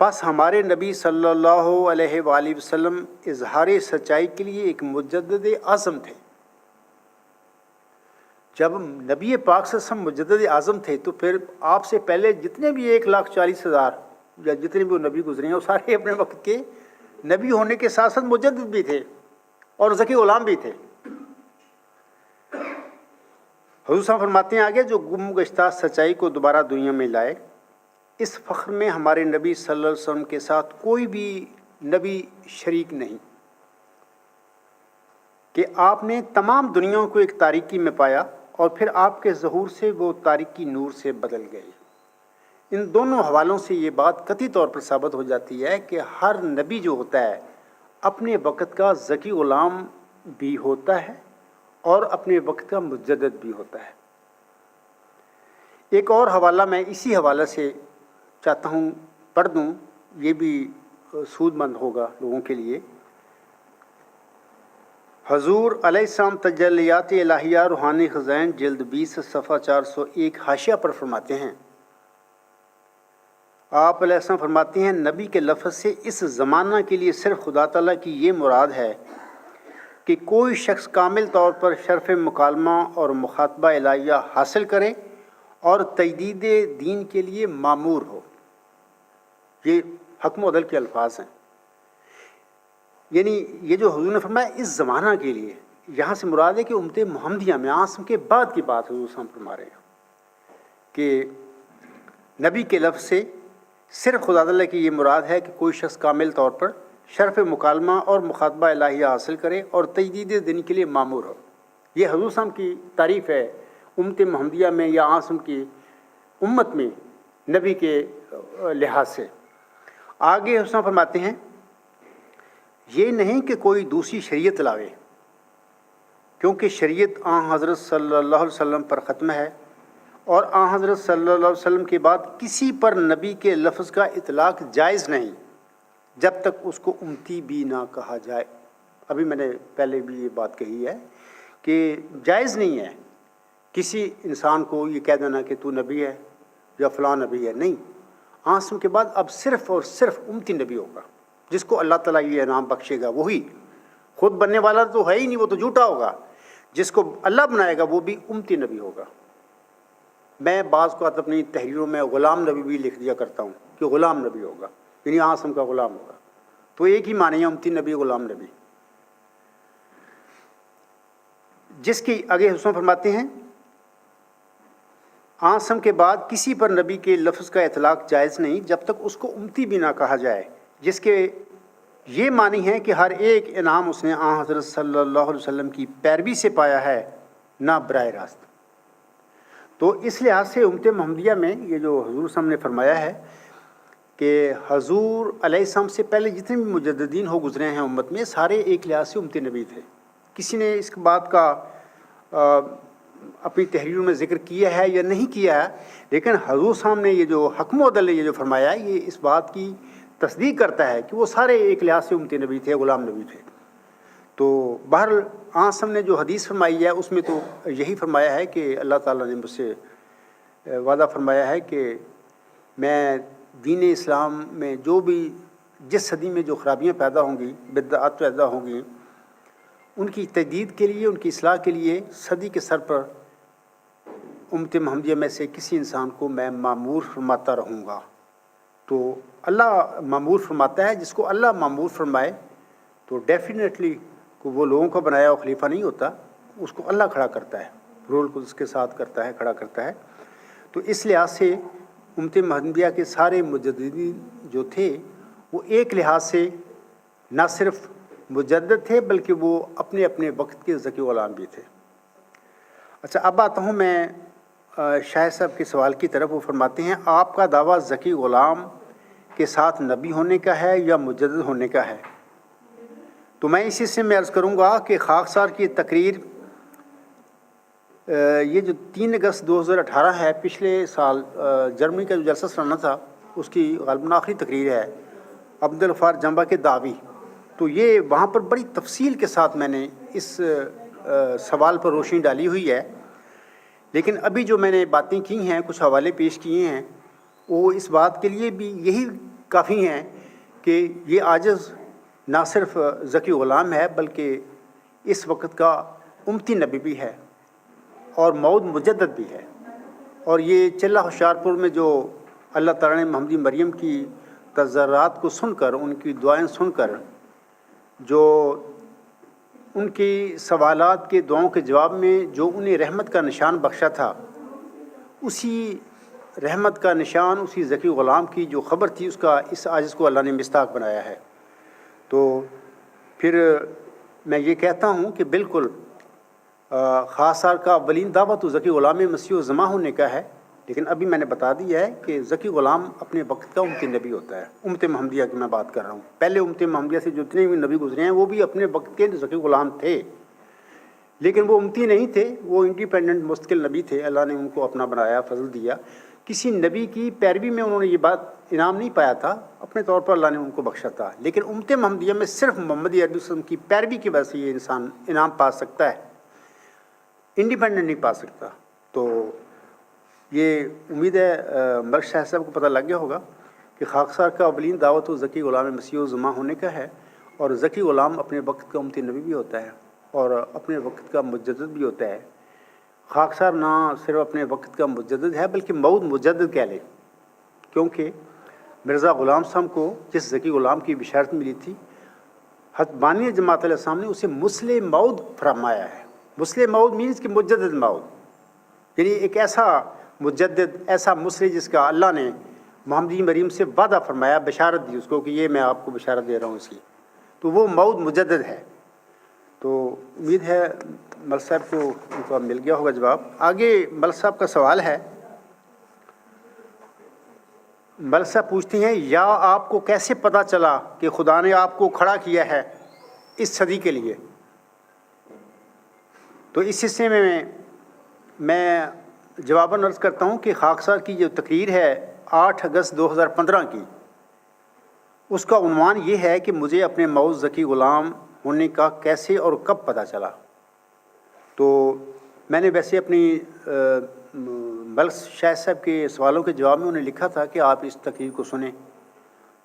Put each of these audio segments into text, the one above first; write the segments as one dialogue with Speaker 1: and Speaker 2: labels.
Speaker 1: بس ہمارے نبی صلی اللہ علیہ وآلہ وسلم اظہار سچائی کے لیے ایک مجدد اعظم تھے۔ جب نبی پاک صلی اللہ علیہ وسلم مجدد اعظم تھے تو پھر آپ سے پہلے جتنے بھی 1,40,000 یا جتنے بھی وہ نبی گزرے ہیں وہ سارے اپنے وقت کے نبی ہونے کے ساتھ ساتھ مجدد بھی تھے اور ذکی غلام بھی تھے۔ حضور صاحب فرماتے ہیں آگے، جو گم گشتہ سچائی کو دوبارہ دنیا میں لائے، اس فخر میں ہمارے نبی صلی اللہ علیہ وسلم کے ساتھ کوئی بھی نبی شریک نہیں کہ آپ نے تمام دنیا کو ایک تاریکی میں پایا اور پھر آپ کے ظہور سے وہ تاریکی نور سے بدل گئی۔ ان دونوں حوالوں سے یہ بات قطعی طور پر ثابت ہو جاتی ہے کہ ہر نبی جو ہوتا ہے اپنے وقت کا ذکی غلام بھی ہوتا ہے اور اپنے وقت کا مجدد بھی ہوتا ہے۔ ایک اور حوالہ میں اسی حوالے سے چاہتا ہوں پڑھ دوں، یہ بھی سود مند ہوگا لوگوں کے لیے۔ حضور علیہ السلام تجلیات الہیہ روحانی خزائن جلد 20 صفحہ 401 حاشیہ پر فرماتے ہیں، آپ علیہ السلام فرماتے ہیں نبی کے لفظ سے اس زمانہ کے لیے صرف خدا تعالیٰ کی یہ مراد ہے کہ کوئی شخص کامل طور پر شرف مکالمہ اور مخاطبہ الہیہ حاصل کرے اور تجدید دین کے لیے مامور ہو۔ یہ حکم و عدل کے الفاظ ہیں، یعنی یہ جو حضور نے فرمایا اس زمانہ کے لیے، یہاں سے مراد ہے کہ امت محمدیہ میں آسم کے بعد کی بات حضور صلی اللہ علیہ وسلم فرما رہے ہیں کہ نبی کے لفظ سے صرف خدا تعالیٰ کی یہ مراد ہے کہ کوئی شخص کامل طور پر شرف مکالمہ اور مخاطبہ الہیہ حاصل کرے اور تجدید دین کے لیے مامور ہو۔ یہ حضور صلی اللہ علیہ وسلم کی تعریف ہے امت محمدیہ میں یا آسم کی امت میں نبی کے لحاظ سے۔ آگے حضور صلی اللہ علیہ وسلم فرماتے ہیں یہ نہیں کہ کوئی دوسری شریعت لاوے، کیونکہ شریعت آن حضرت صلی اللہ علیہ وسلم پر ختم ہے اور آن حضرت صلی اللہ علیہ وسلم کے بعد کسی پر نبی کے لفظ کا اطلاق جائز نہیں جب تک اس کو امتی بھی نہ کہا جائے۔ ابھی میں نے پہلے بھی یہ بات کہی ہے کہ جائز نہیں ہے کسی انسان کو یہ کہہ دینا کہ تو نبی ہے یا فلاں نبی ہے، نہیں، آسم کے بعد اب صرف اور صرف امتی نبی ہوگا، جس کو اللہ تعالیٰ یہ انعام بخشے گا وہی، خود بننے والا تو ہے ہی نہیں، وہ تو جھوٹا ہوگا، جس کو اللہ بنائے گا وہ بھی امتی نبی ہوگا۔ میں بعض کو اپنی تحریروں میں غلام نبی بھی لکھ دیا کرتا ہوں کہ غلام نبی ہوگا، یعنی آسم کا غلام ہوگا، تو ایک ہی معنی ہے امتی نبی غلام نبی۔ جس کی آگے حسن فرماتے ہیں آسم کے بعد کسی پر نبی کے لفظ کا اطلاق جائز نہیں جب تک اس کو امتی بھی نہ کہا جائے، جس کے یہ معنی ہے کہ ہر ایک انعام اس نے آن حضرت صلی اللہ علیہ وسلم کی پیروی سے پایا ہے، نہ براہ راست۔ تو اس لحاظ سے امت محمدیہ میں یہ جو حضور صلی اللہ علیہ وسلم نے فرمایا ہے کہ حضور علیہ السلام سے پہلے جتنے بھی مجددین ہو گزرے ہیں امت میں، سارے ایک لحاظ سے امت نبی تھے۔ کسی نے اس بات کا اپنی تحریروں میں ذکر کیا ہے یا نہیں کیا ہے، لیکن حضور صاحب نے یہ جو حکم و عدل یہ جو فرمایا ہے یہ اس بات کی تصدیق کرتا ہے کہ وہ سارے ایک لحاظ سے امت نبی تھے، غلام نبی تھے۔ تو بہرحال آسم نے جو حدیث فرمائی ہے اس میں تو یہی فرمایا ہے کہ اللہ تعالیٰ نے مجھ سے وعدہ فرمایا ہے کہ میں دین اسلام میں جو بھی جس صدی میں جو خرابیاں پیدا ہوں گی، بدعات پیدا ہوں گی، ان کی تجدید کے لیے، ان کی اصلاح کے لیے صدی کے سر پر امت محمدیہ میں سے کسی انسان کو میں مامور فرماتا رہوں گا۔ تو اللہ مامور فرماتا ہے، جس کو اللہ مامور فرمائے تو ڈیفینیٹلی کو وہ لوگوں کا بنایا ہوا خلیفہ نہیں ہوتا، اس کو اللہ کھڑا کرتا ہے، رول کو اس کے ساتھ کرتا ہے، کھڑا کرتا ہے۔ تو اس لحاظ سے امت محمدیہ کے سارے مجددین جو تھے وہ ایک لحاظ سے نہ صرف مجدد تھے بلکہ وہ اپنے اپنے وقت کے ذکی غلام بھی تھے۔ اچھا، اب آتا ہوں میں شاہد صاحب کے سوال کی طرف۔ وہ فرماتے ہیں آپ کا دعویٰ ذکی غلام کے ساتھ نبی ہونے کا ہے یا مجدد ہونے کا ہے؟ تو میں اسی سے میں عرض کروں گا کہ خاکسار کی تقریر یہ جو 3 اگست 2018 ہے، پچھلے سال جرمنی کا جو جلسہ سالانہ تھا اس کی غالباً آخری تقریر ہے، عبدالغفار جنبہ کے دعوی۔ تو یہ وہاں پر بڑی تفصیل کے ساتھ میں نے اس سوال پر روشنی ڈالی ہوئی ہے، لیکن ابھی جو میں نے باتیں کی ہیں، کچھ حوالے پیش کیے ہیں، وہ اس بات کے لیے بھی یہی کافی ہیں کہ یہ عاجز نہ صرف ذکی غلام ہے بلکہ اس وقت کا امتی نبی بھی ہے اور موعود مجدد بھی ہے۔ اور یہ چلہ ہوشیارپور میں جو اللہ تعالیٰ نے محمدی مریم کی تضرعات کو سن کر، ان کی دعائیں سن کر، جو ان کی سوالات کے دعاؤں کے جواب میں جو انہیں رحمت کا نشان بخشا تھا، اسی رحمت کا نشان، اسی ذکی غلام کی جو خبر تھی، اس کا اس عاجز کو اللہ نے مصداق بنایا ہے۔ تو پھر میں یہ کہتا ہوں کہ بالکل خاص سال کا اولین دعوت تو ذکی غلام مسیح و زماں ہونے کا ہے، لیکن ابھی میں نے بتا دیا ہے کہ ذکی غلام اپنے وقت کا امت نبی ہوتا ہے۔ امت محمدیہ کی میں بات کر رہا ہوں، پہلے امت محمدیہ سے جتنے بھی نبی گزرے ہیں وہ بھی اپنے وقت کے ذکی غلام تھے، لیکن وہ امتی نہیں تھے، وہ انڈیپینڈنٹ مستقل نبی تھے۔ اللہ نے ان کو اپنا بنایا، فضل دیا۔ کسی نبی کی پیروی میں انہوں نے یہ بات انعام نہیں پایا تھا، اپنے طور پر اللہ نے ان کو بخشا تھا، لیکن امت محمدیہ میں صرف محمد عربی وسلم کی پیروی کی وجہ سے یہ انسان انعام پا سکتا ہے، انڈیپینڈنٹ نہیں پا سکتا۔ تو یہ امید ہے ملک شاہ صاحب کو پتہ لگ گیا ہوگا کہ خاکسار کا اولین دعوت و ذکی غلام مسیح و زماں ہونے کا ہے، اور ذکی غلام اپنے وقت کا امتی نبی بھی ہوتا ہے اور اپنے وقت کا مجدد بھی ہوتا ہے۔ خاکسار نہ صرف اپنے وقت کا مجدد ہے بلکہ موعود مجدد کہہ لیں، کیونکہ مرزا غلام صاحب کو جس ذکی غلام کی بشارت ملی تھی، حضرت بانی جماعت علیہ السلام نے اسے مسلح موعود فرمایا ہے۔ مسلح موعود مینس کہ مجدد موعود، یعنی ایک ایسا مجدد، ایسا مسلح جس کا اللہ نے محمدی مریم سے وعدہ فرمایا، بشارت دی اس کو کہ یہ میں آپ کو بشارت دے رہا ہوں اس کی، تو وہ موعود مجدد ہے۔ تو امید ہے ملک صاحب کو ان کا مل گیا ہوگا جواب۔ آگے ملک صاحب کا سوال ہے، ملک صاحب پوچھتے ہیں، یا آپ کو کیسے پتہ چلا کہ خدا نے آپ کو کھڑا کیا ہے اس صدی کے لیے؟ تو اس حصے میں جواباً عرض کرتا ہوں کہ خاکسار کی جو تقریر ہے 8 اگست 2015 کی، اس کا عنوان یہ ہے کہ مجھے اپنے موعود ذکی غلام ہونے کا کیسے اور کب پتہ چلا۔ تو میں نے ویسے اپنی ملک شاہ صاحب کے سوالوں کے جواب میں انہیں لکھا تھا کہ آپ اس تقریر کو سنیں،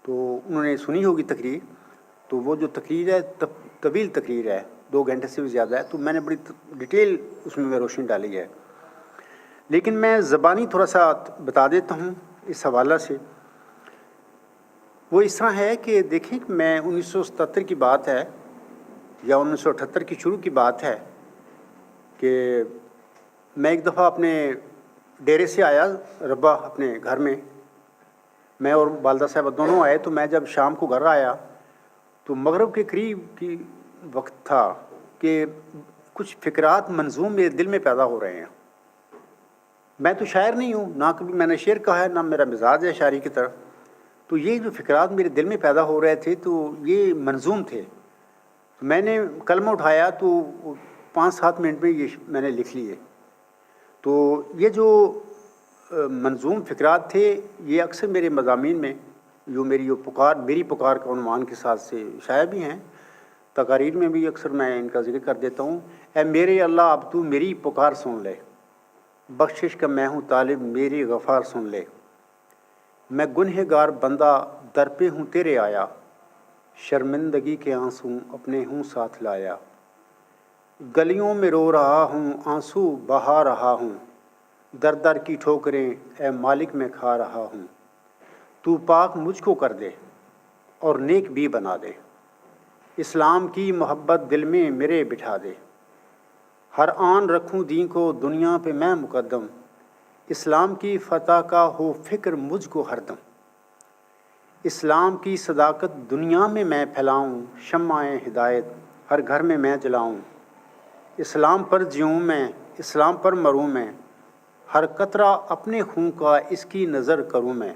Speaker 1: تو انہوں نے سنی ہوگی تقریر۔ تو وہ جو تقریر ہے طویل تقریر ہے، 2 گھنٹے سے بھی زیادہ ہے، تو میں نے بڑی ڈیٹیل اس میں روشنی ڈالی ہے، لیکن میں زبانی تھوڑا سا بتا دیتا ہوں اس حوالہ سے۔ وہ اس طرح ہے کہ دیکھیں کہ میں 1977 کی بات ہے یا 1978 کی شروع کی بات ہے کہ میں ایک دفعہ اپنے ڈیرے سے آیا ربا اپنے گھر میں اور والدہ صاحبہ دونوں آئے۔ تو میں جب شام کو گھر آیا تو مغرب کے قریب کی وقت تھا کہ کچھ فکرات منظوم میرے دل میں پیدا ہو رہے ہیں۔ میں تو شاعر نہیں ہوں، نہ کبھی میں نے شعر کہا ہے، نہ میرا مزاج ہے شاعری کی طرف۔ تو یہ جو فکرات میرے دل میں پیدا ہو رہے تھے تو یہ منظوم تھے۔ میں نے قلم اٹھایا تو 5-7 منٹ میں یہ میں نے لکھ لیے۔ تو یہ جو منظوم فکرات تھے یہ اکثر میرے مضامین میں جو میری پکار کا عنوان کے ساتھ سے شائع بھی ہیں، تقاریر میں بھی اکثر میں ان کا ذکر کر دیتا ہوں۔ اے میرے اللہ اب تو میری پکار سن لے، بخشش کا میں ہوں طالب میری غفار سن لے، میں گنہگار بندہ در پہ ہوں تیرے آیا، شرمندگی کے آنسو اپنے ہوں ساتھ لایا، گلیوں میں رو رہا ہوں آنسو بہا رہا ہوں، در در کی ٹھوکریں اے مالک میں کھا رہا ہوں، تو پاک مجھ کو کر دے اور نیک بھی بنا دے، اسلام کی محبت دل میں میرے بٹھا دے، ہر آن رکھوں دین کو دنیا پہ میں مقدم، اسلام کی فتح کا ہو فکر مجھ کو ہر دم، اسلام کی صداقت دنیا میں پھیلاؤں، شمع ہدایت ہر گھر میں جلاؤں، اسلام پر جیوں میں اسلام پر مروں میں، ہر قطرہ اپنے خون کا اس کی نظر کروں میں،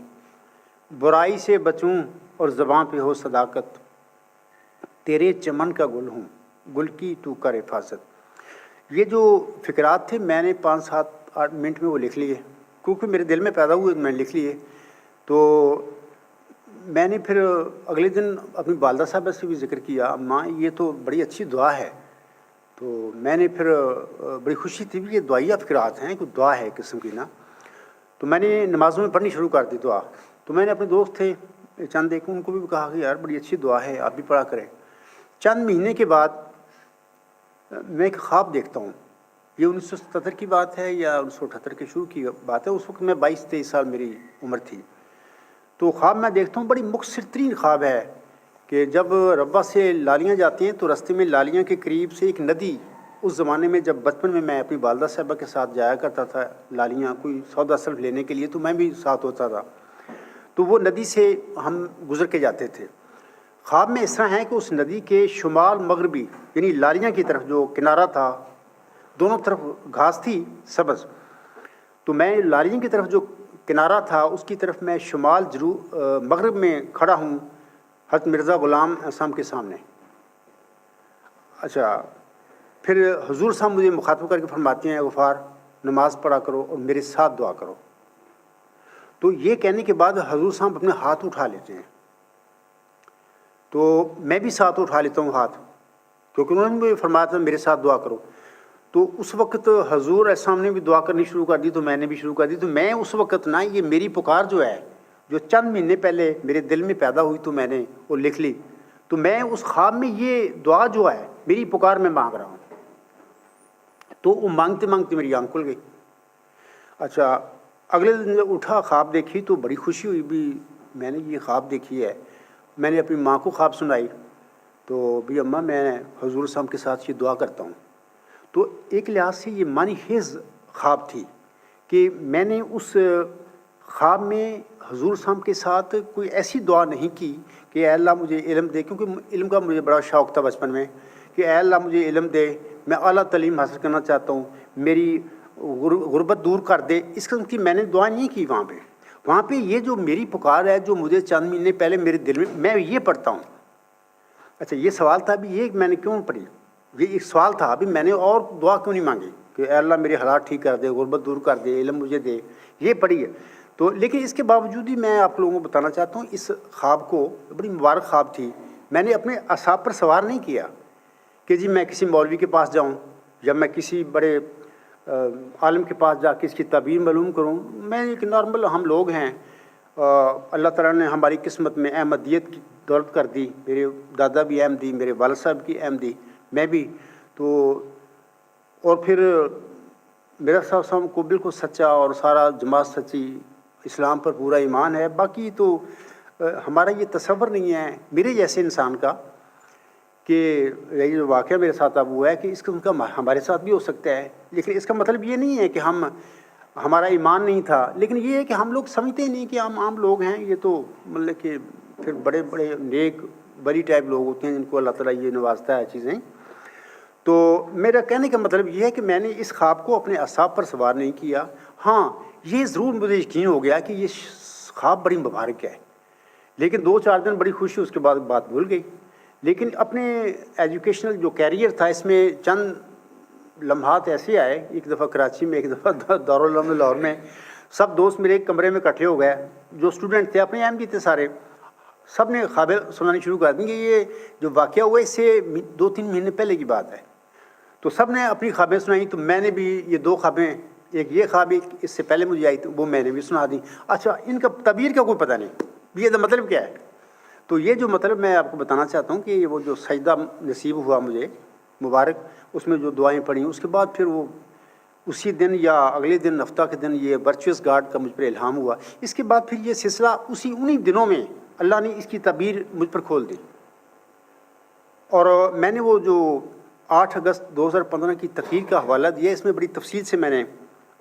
Speaker 1: برائی سے بچوں اور زباں پہ ہو صداقت، تیرے چمن کا گل ہوں گل کی تو کر حفاظت۔ یہ جو فکرات تھے میں نے 5-7-8 منٹ میں وہ لکھ لیے، کیونکہ میرے دل میں پیدا ہوئے میں نے لکھ لیے۔ تو میں نے پھر اگلے دن اپنی والدہ صاحبہ سے بھی ذکر کیا، اماں یہ تو بڑی اچھی دعا ہے۔ تو میں نے پھر بڑی خوشی تھی بھی یہ دعائیہ فکرات ہیں، کوئی دعا ہے ایک قسم کی نا۔ تو میں نے نمازوں میں پڑھنی شروع کر دی دعا۔ تو میں نے اپنے دوست تھے چند ایک ان کو بھی کہا کہ یار بڑی اچھی دعا ہے آپ بھی پڑھا کریں. چند مہینے کے بعد میں ایک خواب دیکھتا ہوں. یہ 1977 کی بات ہے یا 1978 کے شروع کی بات ہے. اس وقت میں 22-23 سال میری عمر تھی. تو خواب میں دیکھتا ہوں بڑی مختصر ترین خواب ہے کہ جب ربا سے لالیاں جاتی ہیں تو رستے میں لالیاں کے قریب سے ایک ندی، اس زمانے میں جب بچپن میں اپنی والدہ صاحبہ کے ساتھ جایا کرتا تھا لالیاں کوئی سودا صرف لینے کے لیے، تو میں بھی ساتھ ہوتا تھا. تو وہ ندی سے ہم گزر کے جاتے تھے. خواب میں اس طرح ہے کہ اس ندی کے شمال مغربی یعنی لالیاں کی طرف جو کنارہ تھا، دونوں طرف گھاس تھی سبز، تو میں لالیاں کی طرف جو کنارہ تھا اس کی طرف میں شمال مغرب میں کھڑا ہوں حضرت مرزا غلام صاحب کے سامنے. اچھا، پھر حضور صاحب مجھے مخاطب کر کے فرماتے ہیں غفار نماز پڑھا کرو اور میرے ساتھ دعا کرو. تو یہ کہنے کے بعد حضور صاحب اپنے ہاتھ اٹھا لیتے ہیں. تو میں بھی ساتھ اٹھا لیتا ہوں ہاتھ، کیونکہ انہوں نے مجھے فرمایا تھا میرے ساتھ دعا کرو. تو اس وقت حضور السلام نے بھی دعا کرنی شروع کر دی، تو میں نے بھی شروع کر دی. تو میں اس وقت نا یہ میری پکار جو ہے جو چند مہینے پہلے میرے دل میں پیدا ہوئی تو میں نے وہ لکھ لی. تو میں اس خواب میں یہ دعا جو ہے میری پکار میں مانگ رہا ہوں. تو وہ مانگتے مانگتے میری آنکھ کھل گئی. اچھا، اگلے دن جب اٹھا خواب دیکھی تو بڑی خوشی ہوئی بھی میں نے یہ خواب دیکھی ہے. میں نے اپنی ماں کو خواب سنائی تو بھی اماں میں حضور صاحب کے ساتھ یہ دعا کرتا ہوں. تو ایک لحاظ سے یہ معنی خیز خواب تھی کہ میں نے اس خواب میں حضور صاحب کے ساتھ کوئی ایسی دعا نہیں کی کہ اے اللہ مجھے علم دے، کیونکہ علم کا مجھے بڑا شوق تھا بچپن میں کہ اے اللہ مجھے علم دے، میں اعلیٰ تعلیم حاصل کرنا چاہتا ہوں، میری غربت دور کر دے. اس قسم کی میں نے دعا نہیں کی. وہاں پہ یہ جو میری پکار ہے جو مجھے چند مہینے پہلے میرے دل میں یہ پڑھتا ہوں. اچھا، یہ سوال تھا ابھی یہ میں نے کیوں پڑھی، یہ ایک سوال تھا ابھی میں نے اور دعا کیوں نہیں مانگی کہ اے اللہ میرے حالات ٹھیک کر دے، غربت دور کر دے، علم مجھے دے، یہ پڑھی ہے. تو لیکن اس کے باوجود ہی میں آپ لوگوں کو بتانا چاہتا ہوں اس خواب کو، بڑی مبارک خواب تھی. میں نے اپنے اعصاب پر سوار نہیں کیا کہ جی میں کسی مولوی کے پاس جاؤں یا میں کسی بڑے عالم کے پاس جا کے اس کی تعبیر معلوم کروں. میں ایک نارمل ہم لوگ ہیں، اللہ تعالیٰ نے ہماری قسمت میں احمدیت کی دولت کر دی. میرے دادا بھی احمدی، میرے والد صاحب کی احمدی، میں بھی. تو اور پھر میرا صاحب کو بالکل سچا اور سارا جماعت سچی اسلام پر پورا ایمان ہے. باقی تو ہمارا یہ تصور نہیں ہے میرے جیسے انسان کا کہ یہ جو واقعہ میرے ساتھ اب ہوا ہے کہ اس کا ہمارے ساتھ بھی ہو سکتا ہے. لیکن اس کا مطلب یہ نہیں ہے کہ ہمارا ایمان نہیں تھا، لیکن یہ ہے کہ ہم لوگ سمجھتے نہیں کہ ہم عام لوگ ہیں. یہ تو مطلب کہ پھر بڑے بڑے نیک بری ٹائپ لوگ ہوتے ہیں جن کو اللہ تعالیٰ یہ نوازتا ہے چیزیں. تو میرا کہنے کا مطلب یہ ہے کہ میں نے اس خواب کو اپنے اعصاب پر سوار نہیں کیا. ہاں، یہ ضرور مجھے یقین ہو گیا کہ یہ خواب بڑی مبارک ہے. لیکن 2-4 دن بڑی خوشی، اس کے بعد بات بھول گئی. لیکن اپنے ایجوکیشنل جو کیریئر تھا اس میں چند لمحات ایسے آئے، ایک دفعہ کراچی میں، ایک دفعہ دارالعلوم لاہور میں. سب دوست میرے ایک کمرے میں اکٹھے ہو گئے، جو اسٹوڈنٹ تھے اپنے احمدی تھے سارے. سب نے خوابیں سنانی شروع کر دیں کہ یہ جو واقعہ ہوا اس سے 2-3 مہینے پہلے کی بات ہے. تو سب نے اپنی خوابیں سنائیں. تو میں نے بھی یہ 2 خوابیں، ایک یہ خواب ایک اس سے پہلے مجھے آئی تھی، وہ میں نے بھی سنا دی. اچھا، ان کا تعبیر کا کوئی پتہ نہیں، یہ مطلب کیا ہے. تو یہ جو مطلب میں آپ کو بتانا چاہتا ہوں کہ وہ جو سجدہ نصیب ہوا مجھے مبارک، اس میں جو دعائیں پڑھیں، اس کے بعد پھر وہ اسی دن یا اگلے دن ہفتہ کے دن یہ ورچوئس گارڈ کا مجھ پر الہام ہوا. اس کے بعد پھر یہ سلسلہ انہی دنوں میں اللہ نے اس کی تعبیر مجھ پر کھول دی. اور میں نے وہ جو 8 اگست 2015 کی تقریر کا حوالہ دیا، اس میں بڑی تفصیل سے میں نے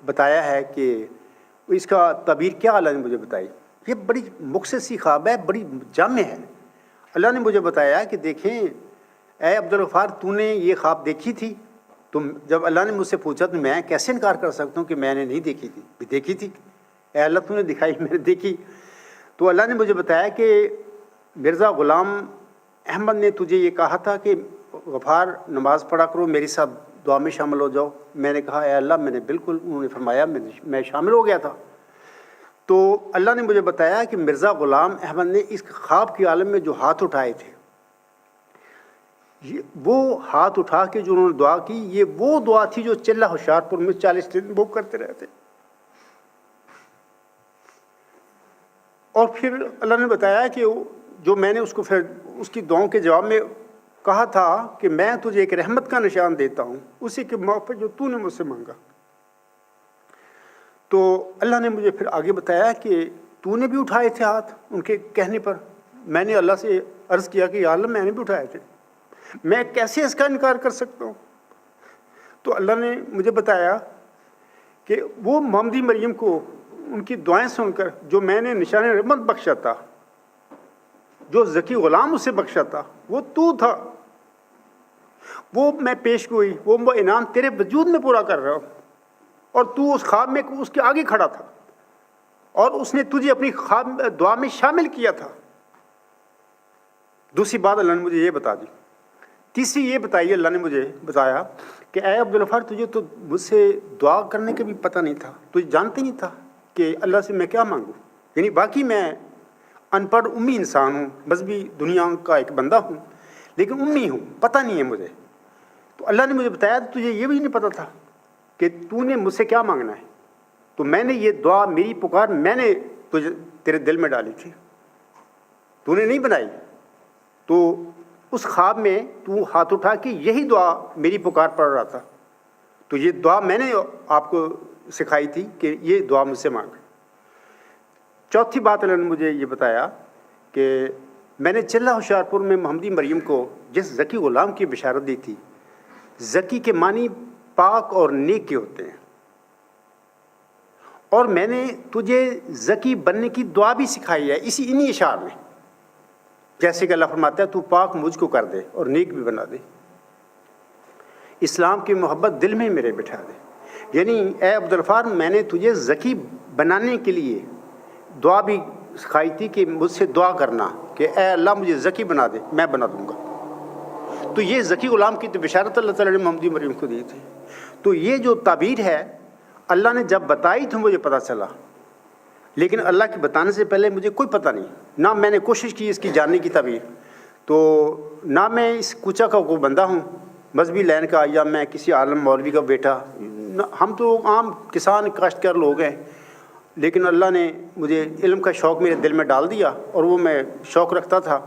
Speaker 1: بتایا ہے کہ اس کا تعبیر کیا اللہ نے مجھے بتائی. یہ بڑی مختصر سی خواب ہے، بڑی جامع ہے. اللہ نے مجھے بتایا کہ دیکھیں اے عبدالغفار، تو نے یہ خواب دیکھی تھی. تو جب اللہ نے مجھ سے پوچھا تو میں کیسے انکار کر سکتا ہوں کہ میں نے نہیں دیکھی تھی. بھی دیکھی تھی، اے اللہ تو نے دکھائی، میں نے دیکھی. تو اللہ نے مجھے بتایا کہ مرزا غلام احمد نے تجھے یہ کہا تھا کہ غفار نماز پڑھا کرو، میرے ساتھ دعا میں شامل ہو جاؤ. میں نے کہا اے اللہ میں نے بالکل، انہوں نے فرمایا میں شامل ہو گیا تھا. تو اللہ نے مجھے بتایا کہ مرزا غلام احمد نے اس خواب کے عالم میں جو ہاتھ اٹھائے تھے، وہ ہاتھ اٹھا کے جو انہوں نے دعا کی، یہ وہ دعا تھی جو چلہ ہوشیار پور میں 40 دن وہ کرتے رہتے. اور پھر اللہ نے بتایا کہ جو میں نے اس کو پھر اس کی دعاؤں کے جواب میں کہا تھا کہ میں تجھے ایک رحمت کا نشان دیتا ہوں اسی کے موقع پہ جو تو نے مجھ سے مانگا. تو اللہ نے مجھے پھر آگے بتایا کہ تو نے بھی اٹھائے تھے ہاتھ ان کے کہنے پر. میں نے اللہ سے عرض کیا کہ یا اللہ میں نے بھی اٹھائے تھے, میں کیسے اس کا انکار کر سکتا ہوں. تو اللہ نے مجھے بتایا کہ وہ محمدی مریم کو ان کی دعائیں سن کر جو میں نے نشان رحمت بخشا تھا, جو ذکی غلام اسے بخشا تھا, وہ تو تھا. وہ میں پیش گوئی, وہ انعام تیرے وجود میں پورا کر رہا ہوں, اور تو اس خواب میں اس کے آگے کھڑا تھا, اور اس نے تجھے اپنی خواب دعا میں شامل کیا تھا. دوسری بات اللہ نے مجھے یہ بتا دی. تیسری یہ بتائی, اللہ نے مجھے بتایا کہ اے عبدالغفار تجھے تو مجھ سے دعا کرنے کا بھی پتہ نہیں تھا, تجھے جانتے نہیں تھا کہ اللہ سے میں کیا مانگوں. یعنی باقی میں ان پڑھ امی انسان ہوں, مذہبی دنیا کا ایک بندہ ہوں, لیکن امی ہوں, پتہ نہیں ہے مجھے. تو اللہ نے مجھے بتایا تجھے یہ بھی نہیں پتہ تھا کہ تو نے مجھ سے کیا مانگنا ہے. تو میں نے یہ دعا, میری پکار میں نے تجھے تیرے دل میں ڈالی تھی, تو نے نہیں بنائی. تو اس خواب میں تو ہاتھ اٹھا کے یہی دعا میری پکار پڑھ رہا تھا. تو یہ دعا میں نے آپ کو سکھائی تھی کہ یہ دعا مجھ سے مانگ. چوتھی بات اللہ نے مجھے یہ بتایا کہ میں نے چلہ ہوشیارپور میں محمدی مریم کو جس ذکی غلام کی بشارت دی تھی, ذکی کے معنی پاک اور نیک کے ہوتے ہیں, اور میں نے تجھے ذکی بننے کی دعا بھی سکھائی ہے انہی اشعار میں. جیسے کہ اللہ فرماتا ہے تو پاک مجھ کو کر دے اور نیک بھی بنا دے, اسلام کی محبت دل میں میرے بٹھا دے. یعنی اے عبدالغفار میں نے تجھے ذکی بنانے کے لیے دعا بھی سکھائی تھی کہ مجھ سے دعا کرنا کہ اے اللہ مجھے ذکی بنا دے, میں بنا دوں گا. تو یہ ذکی غلام کی تو بشارت اللہ تعالیٰ نے محمدی مریم کو دی تھی. تو یہ جو تعبیر ہے اللہ نے جب بتائی تو مجھے پتہ چلا, لیکن اللہ کے بتانے سے پہلے مجھے کوئی پتہ نہیں, نہ میں نے کوشش کی اس کی جاننے کی تعبیر, تو نہ میں اس کوچہ کا کوئی بندہ ہوں مذہبی لین کا, یا میں کسی عالم مولوی کا بیٹا. ہم تو عام کسان کاشتکار لوگ ہیں, لیکن اللہ نے مجھے علم کا شوق میرے دل میں ڈال دیا, اور وہ میں شوق رکھتا تھا.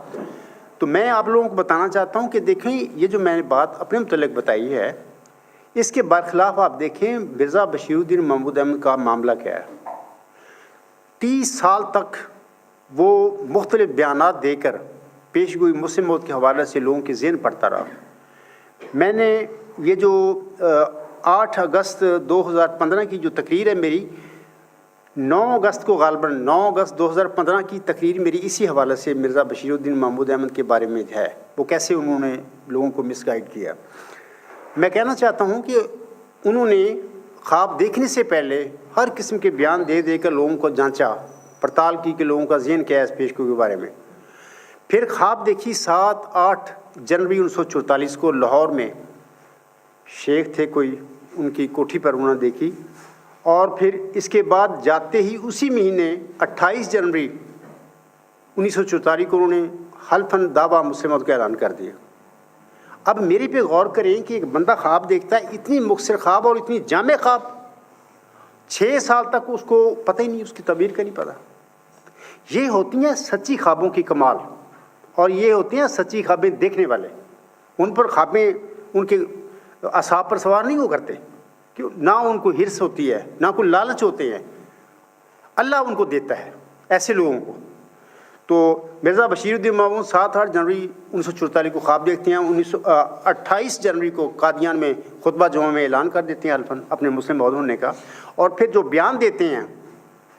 Speaker 1: تو میں آپ لوگوں کو بتانا چاہتا ہوں کہ دیکھیں یہ جو میں نے بات اپنے متعلق بتائی ہے, اس کے برخلاف آپ دیکھیں مرزا بشیر الدین محمود احمد کا معاملہ کیا ہے. 30 سال تک وہ مختلف بیانات دے کر پیش گوئی مسلم موت کے حوالے سے لوگوں کے ذہن پڑتا رہا. میں نے یہ جو 8 اگست 2015 کی جو تقریر ہے میری, 9 اگست کو غالباً 9 اگست 2015 کی تقریر میری اسی حوالے سے مرزا بشیر الدین محمود احمد کے بارے میں ہے, وہ کیسے انہوں نے لوگوں کو مس گائیڈ کیا. میں کہنا چاہتا ہوں کہ انہوں نے خواب دیکھنے سے پہلے ہر قسم کے بیان دے دے کر لوگوں کو جانچا پڑتال کی کہ لوگوں کا ذہن کیا ہے اس پیشگوئی کے بارے میں. پھر خواب دیکھی 7-8 جنوری 1944 کو لاہور میں, شیخ تھے کوئی, ان کی کوٹھی پر انہوں نے دیکھی. اور پھر اس کے بعد جاتے ہی اسی مہینے 28 جنوری 1944 کو انہوں نے حلفاً دعویٰ مسلمت کا اعلان کر دیا. اب میرے پہ غور کریں کہ ایک بندہ خواب دیکھتا ہے, اتنی مختصر خواب اور اتنی جامع خواب, 6 سال تک اس کو پتہ ہی نہیں, اس کی تعبیر کا نہیں پتہ. یہ ہوتی ہیں سچی خوابوں کی کمال, اور یہ ہوتے ہیں سچی خوابیں دیکھنے والے. ان پر خوابیں ان کے اعصاب پر سوار نہیں ہو کرتے, کہ نہ ان کو ہرس ہوتی ہے, نہ کوئی لالچ ہوتے ہیں, اللہ ان کو دیتا ہے ایسے لوگوں کو. تو مرزا بشیر الدین محمود 7-8 جنوری 1944 کو خواب دیکھتے ہیں, 28 جنوری کو قادیان میں خطبہ جمعہ میں اعلان کر دیتے ہیں الفن اپنے مسلم عہد ہونے کا. اور پھر جو بیان دیتے ہیں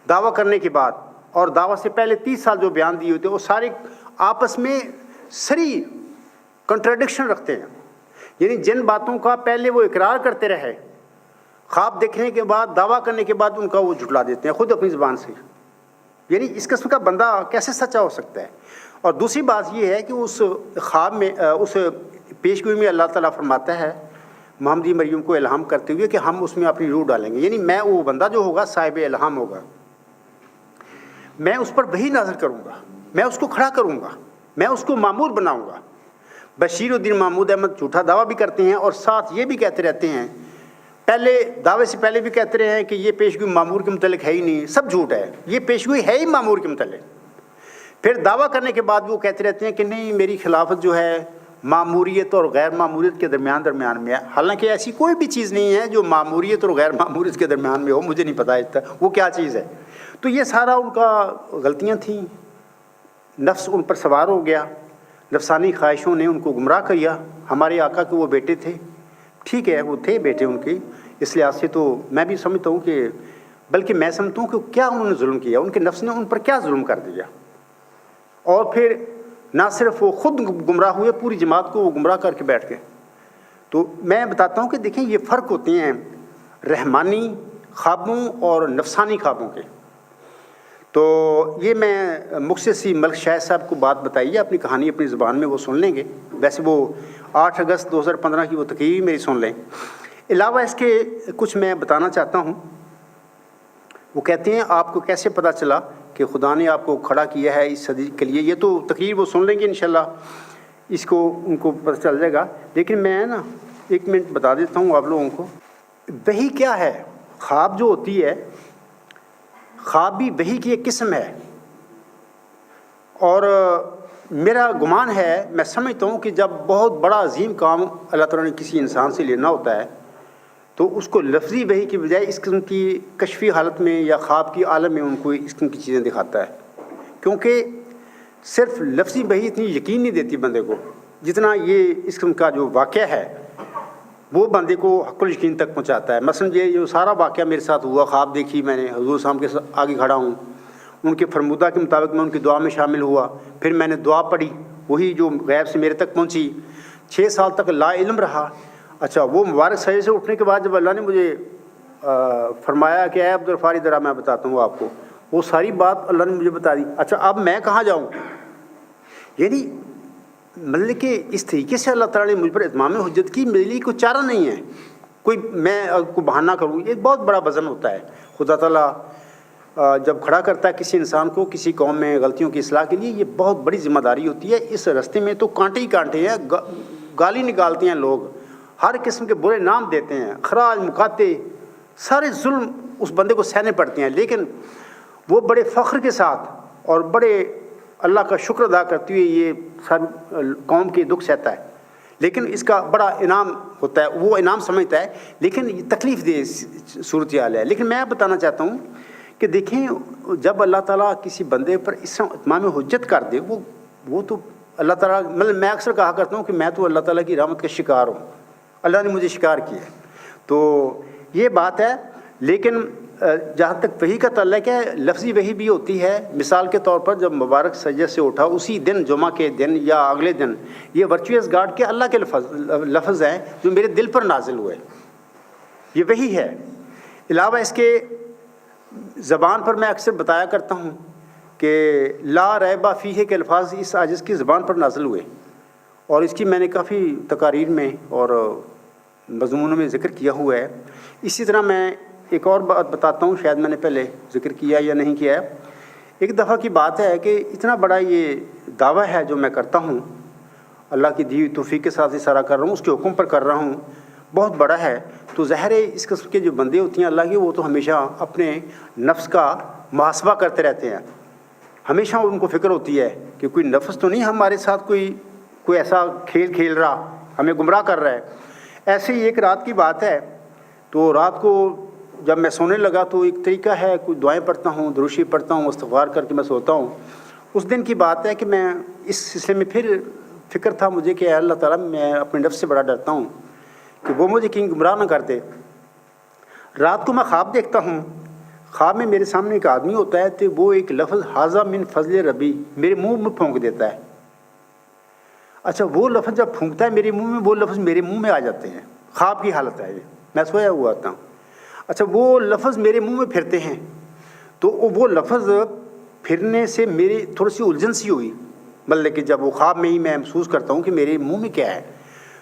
Speaker 1: دعویٰ کرنے کے بعد, اور دعویٰ سے پہلے 30 سال جو بیان دیے ہوتے ہیں, وہ سارے آپس میں سری کنٹراڈکشن رکھتے ہیں. یعنی جن باتوں کا پہلے وہ اقرار کرتے رہے, خواب دیکھنے کے بعد دعویٰ کرنے کے بعد ان کا وہ جھٹلا دیتے ہیں خود اپنی زبان سے. یعنی اس قسم کا بندہ کیسے سچا ہو سکتا ہے. اور دوسری بات یہ ہے کہ اس خواب میں, اس پیشگوئی میں اللہ تعالیٰ فرماتا ہے محمدی مریم کو الہام کرتے ہوئے کہ ہم اس میں اپنی روح ڈالیں گے. یعنی میں وہ بندہ جو ہوگا صاحب الہام ہوگا, میں اس پر وحی نازل کروں گا, میں اس کو کھڑا کروں گا, میں اس کو معمور بناؤں گا. بشیر الدین محمود احمد جھوٹا دعویٰ بھی کرتے ہیں, اور ساتھ یہ بھی کہتے رہتے ہیں, پہلے دعوے سے پہلے بھی کہتے رہے ہیں کہ یہ پیشگوئی معمور کے متعلق ہے ہی نہیں, سب جھوٹ ہے, یہ پیشگوئی ہے ہی معمور کے متعلق. پھر دعویٰ کرنے کے بعد وہ کہتے رہتے ہیں کہ نہیں میری خلافت جو ہے معموریت اور غیر معموریت کے درمیان میں ہے. حالانکہ ایسی کوئی بھی چیز نہیں ہے جو معموریت اور غیر معموریت کے درمیان میں ہو. مجھے نہیں پتا اس طرح وہ کیا چیز ہے. تو یہ سارا ان کا غلطیاں تھیں. نفس ان پر سوار ہو گیا, نفسانی خواہشوں نے ان کو گمراہ کیا. ہمارے آقا کے وہ بیٹے تھے, ٹھیک ہے وہ تھے بیٹے ان کے, اس لحاظ سے تو میں بھی سمجھتا ہوں کہ بلکہ میں سمجھتا ہوں کہ کیا انہوں نے ظلم کیا, ان کے نفس نے ان پر کیا ظلم کر دیا. اور پھر نہ صرف وہ خود گمراہ ہوئے, پوری جماعت کو وہ گمراہ کر کے بیٹھ گئے. تو میں بتاتا ہوں کہ دیکھیں یہ فرق ہوتے ہیں رحمانی خوابوں اور نفسانی خوابوں کے. تو یہ میں مختصر سی ملک شاہد صاحب کو بات بتائی ہے, اپنی کہانی اپنی زبان میں وہ سن لیں گے. ویسے وہ 8 اگست 2015 کی وہ تقریر میری سن لیں. علاوہ اس کے کچھ میں بتانا چاہتا ہوں. وہ کہتے ہیں آپ کو کیسے پتہ چلا کہ خدا نے آپ کو کھڑا کیا ہے اس صدی کے لیے. یہ تو تقریر وہ سن لیں گے انشاءاللہ, اس کو ان کو پتہ چل جائے گا. لیکن میں نا 1 منٹ بتا دیتا ہوں آپ لوگوں کو. وحی کیا ہے؟ خواب جو ہوتی ہے, خواب بھی وحی کی ایک قسم ہے. اور میرا گمان ہے, میں سمجھتا ہوں کہ جب بہت بڑا عظیم کام اللہ تعالیٰ نے کسی انسان سے لینا ہوتا ہے تو اس کو لفظی وحی کی بجائے اس قسم کی کشفی حالت میں یا خواب کی عالم میں ان کو اس قسم کی چیزیں دکھاتا ہے. کیونکہ صرف لفظی وحی اتنی یقین نہیں دیتی بندے کو جتنا یہ اس قسم کا جو واقعہ ہے وہ بندے کو حق الیقین تک پہنچاتا ہے. مثلا یہ جو سارا واقعہ میرے ساتھ ہوا, خواب دیکھی میں نے, حضور صاحب کے آگے کھڑا ہوں, ان کے فرمودہ کے مطابق میں ان کی دعا میں شامل ہوا, پھر میں نے دعا پڑھی وہی جو غیب سے میرے تک پہنچی. 6 سال تک لا علم رہا. اچھا وہ مبارک سجدے سے اٹھنے کے بعد جب اللہ نے مجھے فرمایا کہ اے عبدالغفار ذرا میں بتاتا ہوں آپ کو, وہ ساری بات اللہ نے مجھے بتا دی. اچھا اب میں کہاں جاؤں؟ یعنی مطلب کہ اس طریقے سے اللہ تعالیٰ نے مجھ پر اتمام حجت کی, میرے لیے کوئی چارہ نہیں ہے کوئی میں کو بہانہ کروں. یہ بہت بڑا وزن ہوتا ہے. خدا تعالیٰ جب کھڑا کرتا ہے کسی انسان کو کسی قوم میں غلطیوں کی اصلاح کے لیے, یہ بہت بڑی ذمہ داری ہوتی ہے. اس راستے میں تو کانٹے ہی کانٹے ہیں, گالی نکالتے ہیں لوگ, ہر قسم کے برے نام دیتے ہیں, خراج مکاتے, سارے ظلم اس بندے کو سہنے پڑتے ہیں. لیکن وہ بڑے فخر کے ساتھ اور بڑے اللہ کا شکر ادا کرتے ہوئے یہ سب قوم کے دکھ سہتا ہے. لیکن اس کا بڑا انعام ہوتا ہے, وہ انعام سمجھتا ہے, لیکن یہ تکلیف دہ صورتحال ہے. لیکن میں بتانا چاہتا ہوں کہ دیکھیں جب اللہ تعالیٰ کسی بندے پر اس طرح اتمام حجت کر دے, وہ تو اللہ تعالیٰ, مطلب میں اکثر کہا کرتا ہوں کہ میں تو اللہ تعالیٰ کی رحمت کا شکار ہوں, اللہ نے مجھے شکار کیا ہے. تو یہ بات ہے. لیکن جہاں تک وحی کا تعلق ہے, لفظی وحی بھی ہوتی ہے. مثال کے طور پر جب مبارک سجدے سے اٹھا اسی دن, جمعہ کے دن یا اگلے دن, یہ ورچوئس گاڈ کے اللہ کے لفظ ہیں جو میرے دل پر نازل ہوئے, یہ وحی ہے. علاوہ اس کے زبان پر میں اکثر بتایا کرتا ہوں کہ لا ریبہ فیہ کے الفاظ اس عاجز کی زبان پر نازل ہوئے, اور اس کی میں نے کافی تقاریر میں اور مضمونوں میں ذکر کیا ہوا ہے. اسی طرح میں ایک اور بات بتاتا ہوں, شاید میں نے پہلے ذکر کیا یا نہیں کیا ہے. ایک دفعہ کی بات ہے کہ اتنا بڑا یہ دعویٰ ہے جو میں کرتا ہوں, اللہ کی دی ہوئی توفیق کے ساتھ اشارہ کر رہا ہوں, اس کے حکم پر کر رہا ہوں, بہت بڑا ہے. تو ظاہر ہے اس قسم کے جو بندے ہوتے ہیں اللہ کے, وہ تو ہمیشہ اپنے نفس کا محاسبہ کرتے رہتے ہیں. ہمیشہ ان کو فکر ہوتی ہے کہ کوئی نفس تو نہیں ہمارے ساتھ کوئی ایسا کھیل کھیل رہا, ہمیں گمراہ کر رہا ہے. ایسے ہی ایک رات کی بات ہے, تو رات کو جب میں سونے لگا تو ایک طریقہ ہے, کوئی دعائیں پڑھتا ہوں, دروشی پڑھتا ہوں, استغفار کر کے میں سوتا ہوں. اس دن کی بات ہے کہ میں اس سلسلے میں پھر فکر تھا مجھے کہ اللہ تعالیٰ میں اپنے نفس سے بڑا ڈرتا ہوں کہ وہ مجھے کہیں گمراہ نہ کر دے. رات کو میں خواب دیکھتا ہوں, خواب میں میرے سامنے ایک آدمی ہوتا ہے تو وہ ایک لفظ حاذا من فضل ربی میرے منہ میں پھونک دیتا ہے. اچھا وہ لفظ جب پھونکتا ہے میرے منہ میں, وہ لفظ میرے منہ میں آ جاتے ہیں. خواب کی حالت ہے یہ, میں سویا ہوا آتا ہوں. اچھا وہ لفظ میرے منہ میں پھرتے ہیں, تو وہ لفظ پھرنے سے میری تھوڑی سی الجھن سی ہوئی, مطلب کہ جب وہ خواب میں ہی میں محسوس کرتا ہوں کہ میرے منہ میں کیا ہے,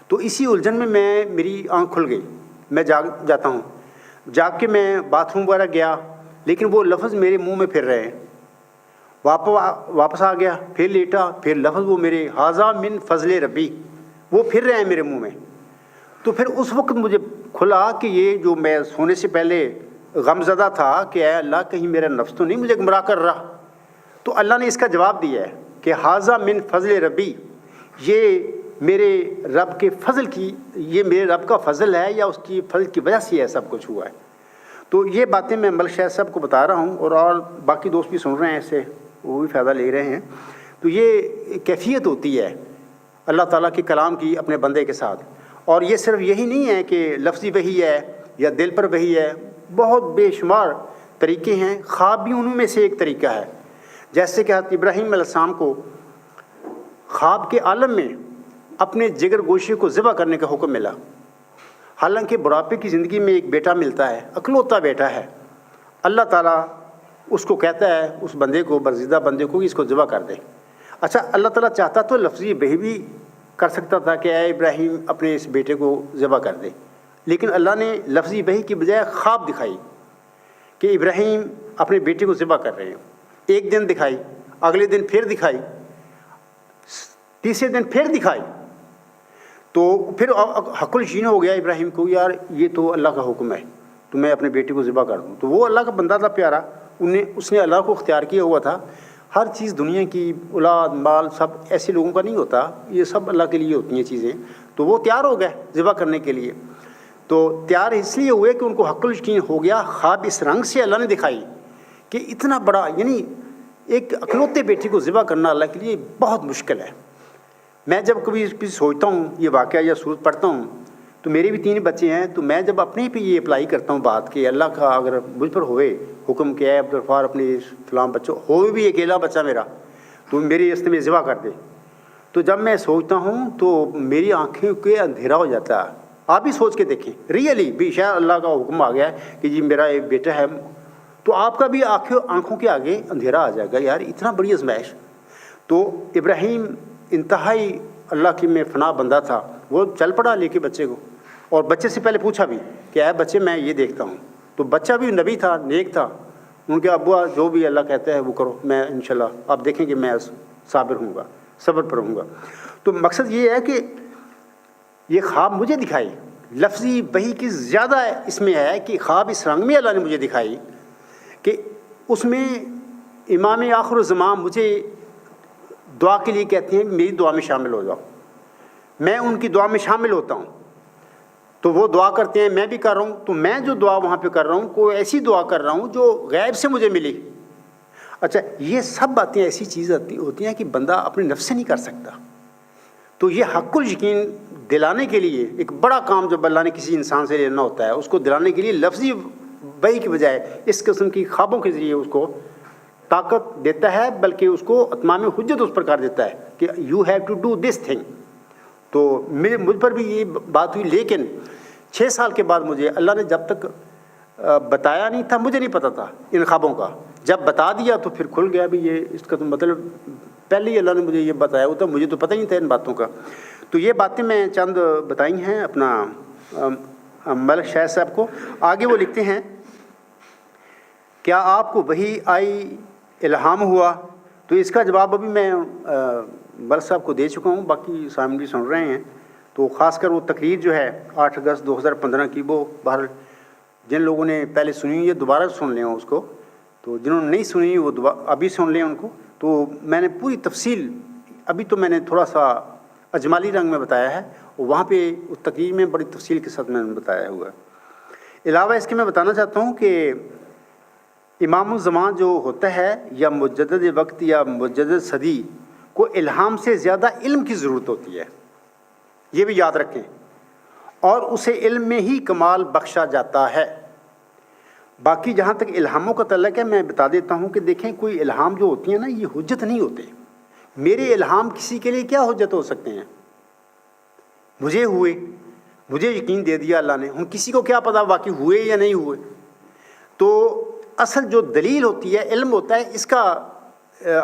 Speaker 1: تو اسی الجھن میں میری آنکھ کھل گئی, میں جاگ جاتا ہوں. جاگ کے میں باتھ روم وغیرہ گیا, لیکن وہ لفظ میرے منہ میں پھر رہے ہیں. واپس آ گیا, پھر لیٹا, پھر لفظ وہ میرے حاذا من فضل ربی وہ پھر رہے ہیں میرے منہ میں. تو پھر اس وقت مجھے کھلا کہ یہ جو میں سونے سے پہلے غم زدہ تھا کہ اے اللہ کہیں میرا نفس تو نہیں مجھے گمراہ کر رہا, تو اللہ نے اس کا جواب دیا ہے کہ ھذا من فضل ربی، یہ میرے رب کے فضل کی، یہ میرے رب کا فضل ہے یا اس کی فضل کی وجہ سے یہ سب کچھ ہوا ہے۔ تو یہ باتیں میں ملک شاہ صاحب کو بتا رہا ہوں، اور باقی دوست بھی سن رہے ہیں، اسے وہ بھی فائدہ لے رہے ہیں۔ تو یہ کیفیت ہوتی ہے اللہ تعالیٰ کے کلام کی اپنے بندے کے ساتھ۔ اور یہ صرف یہی نہیں ہے کہ لفظی وحی ہے یا دل پر وحی ہے، بہت بے شمار طریقے ہیں۔ خواب بھی انہوں میں سے ایک طریقہ ہے، جیسے کہ حضرت ابراہیم علیہ السلام کو خواب کے عالم میں اپنے جگر گوشے کو ذبح کرنے کا حکم ملا، حالانکہ بڑھاپے کی زندگی میں ایک بیٹا ملتا ہے، اکلوتا بیٹا ہے۔ اللہ تعالیٰ اس کو کہتا ہے، اس بندے کو، برزیدہ بندے کو، کہ اس کو ذبح کر دے۔ اچھا، اللہ تعالیٰ چاہتا تو لفظی وحی بھی کر سکتا تھا کہ اے ابراہیم اپنے اس بیٹے کو ذبح کر دے، لیکن اللہ نے لفظی وحی کی بجائے خواب دکھائی کہ ابراہیم اپنے بیٹے کو ذبح کر رہے ہیں۔ ایک دن دکھائی، اگلے دن پھر دکھائی، تیسرے دن پھر دکھائی۔ تو پھر حق الشین ہو گیا ابراہیم کو، یار یہ تو اللہ کا حکم ہے تو میں اپنے بیٹے کو ذبح کر دوں۔ تو وہ اللہ کا بندہ تھا پیارا، اس نے اللہ کو اختیار کیا ہوا تھا۔ ہر چیز دنیا کی، اولاد، مال، سب ایسے لوگوں کا نہیں ہوتا، یہ سب اللہ کے لیے ہوتی ہیں چیزیں۔ تو وہ تیار ہو گئے ذبح کرنے کے لیے۔ تو تیار اس لیے ہوئے کہ ان کو حق الشین ہو گیا۔ خواب اس رنگ سے اللہ نے دکھائی کہ اتنا بڑا، یعنی ایک اکلوتے بیٹے کو ذبح کرنا اللہ کے لیے بہت مشکل ہے۔ میں جب کبھی سوچتا ہوں یہ واقعہ یا صورت پڑھتا ہوں، تو میرے بھی 3 بچے ہیں، تو میں جب اپنے پہ یہ اپلائی کرتا ہوں بات کہ اللہ کا اگر مجھ پر ہوئے حکم کہ اے عبدالغفار اپنے فلاں بچوں، ہوئے بھی اکیلا بچہ میرا، تو میرے راستے میں ذبح کر دے، تو جب میں سوچتا ہوں تو میری آنکھیں کے اندھیرا ہو جاتا ہے۔ آپ بھی سوچ کے دیکھیں، ریئلی بھی شاید اللہ کا حکم آ گیا ہے کہ جی میرا ایک بیٹا ہے، تو آپ کا بھی آنکھوں کے آگے اندھیرا آ جائے گا، یار اتنا بڑی آزمائش۔ تو ابراہیم انتہائی اللہ کی میں فنا بندہ تھا، وہ چل پڑا لے کے بچے کو، اور بچے سے پہلے پوچھا بھی کہ اے بچے میں یہ دیکھتا ہوں۔ تو بچہ بھی نبی تھا، نیک تھا، ان کے ابوا جو بھی اللہ کہتا ہے وہ کرو، میں انشاءاللہ آپ دیکھیں کہ میں صابر ہوں گا، صبر پر ہوں گا۔ تو مقصد یہ ہے کہ یہ خواب مجھے دکھائی، لفظی وحی کی زیادہ اس میں ہے کہ خواب اس رنگ میں اللہ نے مجھے دکھائی کہ اس میں امام آخر الزمان مجھے دعا کے لیے کہتے ہیں میری دعا میں شامل ہو جاؤ، میں ان کی دعا میں شامل ہوتا ہوں۔ تو وہ دعا کرتے ہیں، میں بھی کر رہا ہوں، تو میں جو دعا وہاں پہ کر رہا ہوں کوئی ایسی دعا کر رہا ہوں جو غیب سے مجھے ملی۔ اچھا، یہ سب باتیں ایسی چیز ہوتی ہیں کہ بندہ اپنے نفس سے نہیں کر سکتا۔ تو یہ حق الیقین دلانے کے لیے ایک بڑا کام جب اللہ نے کسی انسان سے لینا ہوتا ہے، اس کو دلانے کے لیے لفظی وحی کی بجائے اس قسم کی خوابوں کے ذریعے اس کو طاقت دیتا ہے، بلکہ اس کو اتمام حجت اس پر کر دیتا ہے کہ you have to do this thing. تو مجھ پر بھی یہ بات ہوئی، لیکن 6 سال کے بعد مجھے اللہ نے جب تک بتایا نہیں تھا، مجھے نہیں پتا تھا ان خوابوں کا، جب بتا دیا تو پھر کھل گیا بھی یہ اس کا تو مطلب پہلے ہی اللہ نے مجھے یہ بتایا ہوتا، مجھے تو پتہ ہی نہیں تھا ان باتوں کا۔ تو یہ باتیں میں چند بتائی ہیں اپنا ملک شاہ صاحب کو۔ آگے وہ لکھتے ہیں، کیا آپ کو وحی آئی، الہام ہوا؟ تو اس کا جواب ابھی میں ملک صاحب کو دے چکا ہوں، باقی سامنے بھی سن رہے ہیں۔ تو خاص کر وہ تقریر جو ہے 8 اگست 2015 کی، وہ باہر جن لوگوں نے پہلے سنی یہ دوبارہ سن لیں اس کو، تو جنہوں نے نہیں سنی وہ ابھی سن لیں ان کو۔ تو میں نے پوری تفصیل، ابھی تو میں نے تھوڑا سا اجمالی رنگ میں بتایا ہے، وہاں پہ اس تقریر میں بڑی تفصیل کے ساتھ میں نے بتایا ہوا ہے۔ علاوہ اس کے میں بتانا چاہتا ہوں کہ امام الزمان جو ہوتا ہے یا مجدد وقت یا مجدد صدی کو الہام سے زیادہ علم کی ضرورت ہوتی ہے، یہ بھی یاد رکھیں، اور اسے علم میں ہی کمال بخشا جاتا ہے۔ باقی جہاں تک الہاموں کا تعلق ہے، میں بتا دیتا ہوں کہ دیکھیں کوئی الہام جو ہوتی ہیں نا، یہ حجت نہیں ہوتے۔ میرے الہام کسی کے لیے کیا حجت ہو سکتے ہیں؟ مجھے ہوئے، مجھے یقین دے دیا اللہ نے، ہم کسی کو کیا پتا واقعی ہوئے یا نہیں ہوئے۔ تو اصل جو دلیل ہوتی ہے، علم ہوتا ہے، اس کا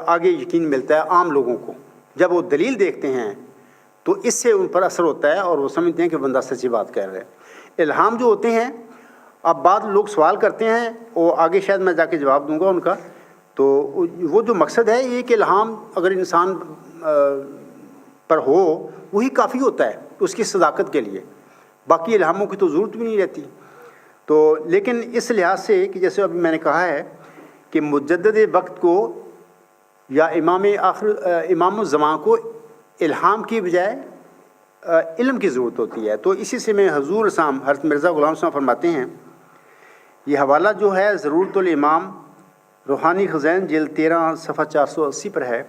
Speaker 1: آگے یقین ملتا ہے عام لوگوں کو۔ جب وہ دلیل دیکھتے ہیں تو اس سے ان پر اثر ہوتا ہے اور وہ سمجھتے ہیں کہ بندہ سچی بات کہہ رہا ہے۔ الہام جو ہوتے ہیں، اب بعض لوگ سوال کرتے ہیں، اور آگے شاید میں جا کے جواب دوں گا ان کا، تو وہ جو مقصد ہے یہ کہ الہام اگر انسان پر ہو وہی کافی ہوتا ہے اس کی صداقت کے لیے، باقی الہاموں کی تو ضرورت بھی نہیں رہتی۔ تو لیکن اس لحاظ سے کہ جیسے ابھی میں نے کہا ہے کہ مجدد وقت کو یا امام الزمان کو الہام کی بجائے علم کی ضرورت ہوتی ہے۔ تو اسی سے میں حضور صاحب حضرت مرزا غلام صاحب فرماتے ہیں، یہ حوالہ جو ہے ضرورت الامام روحانی خزین جلد 13 صفحہ 480 پر ہے۔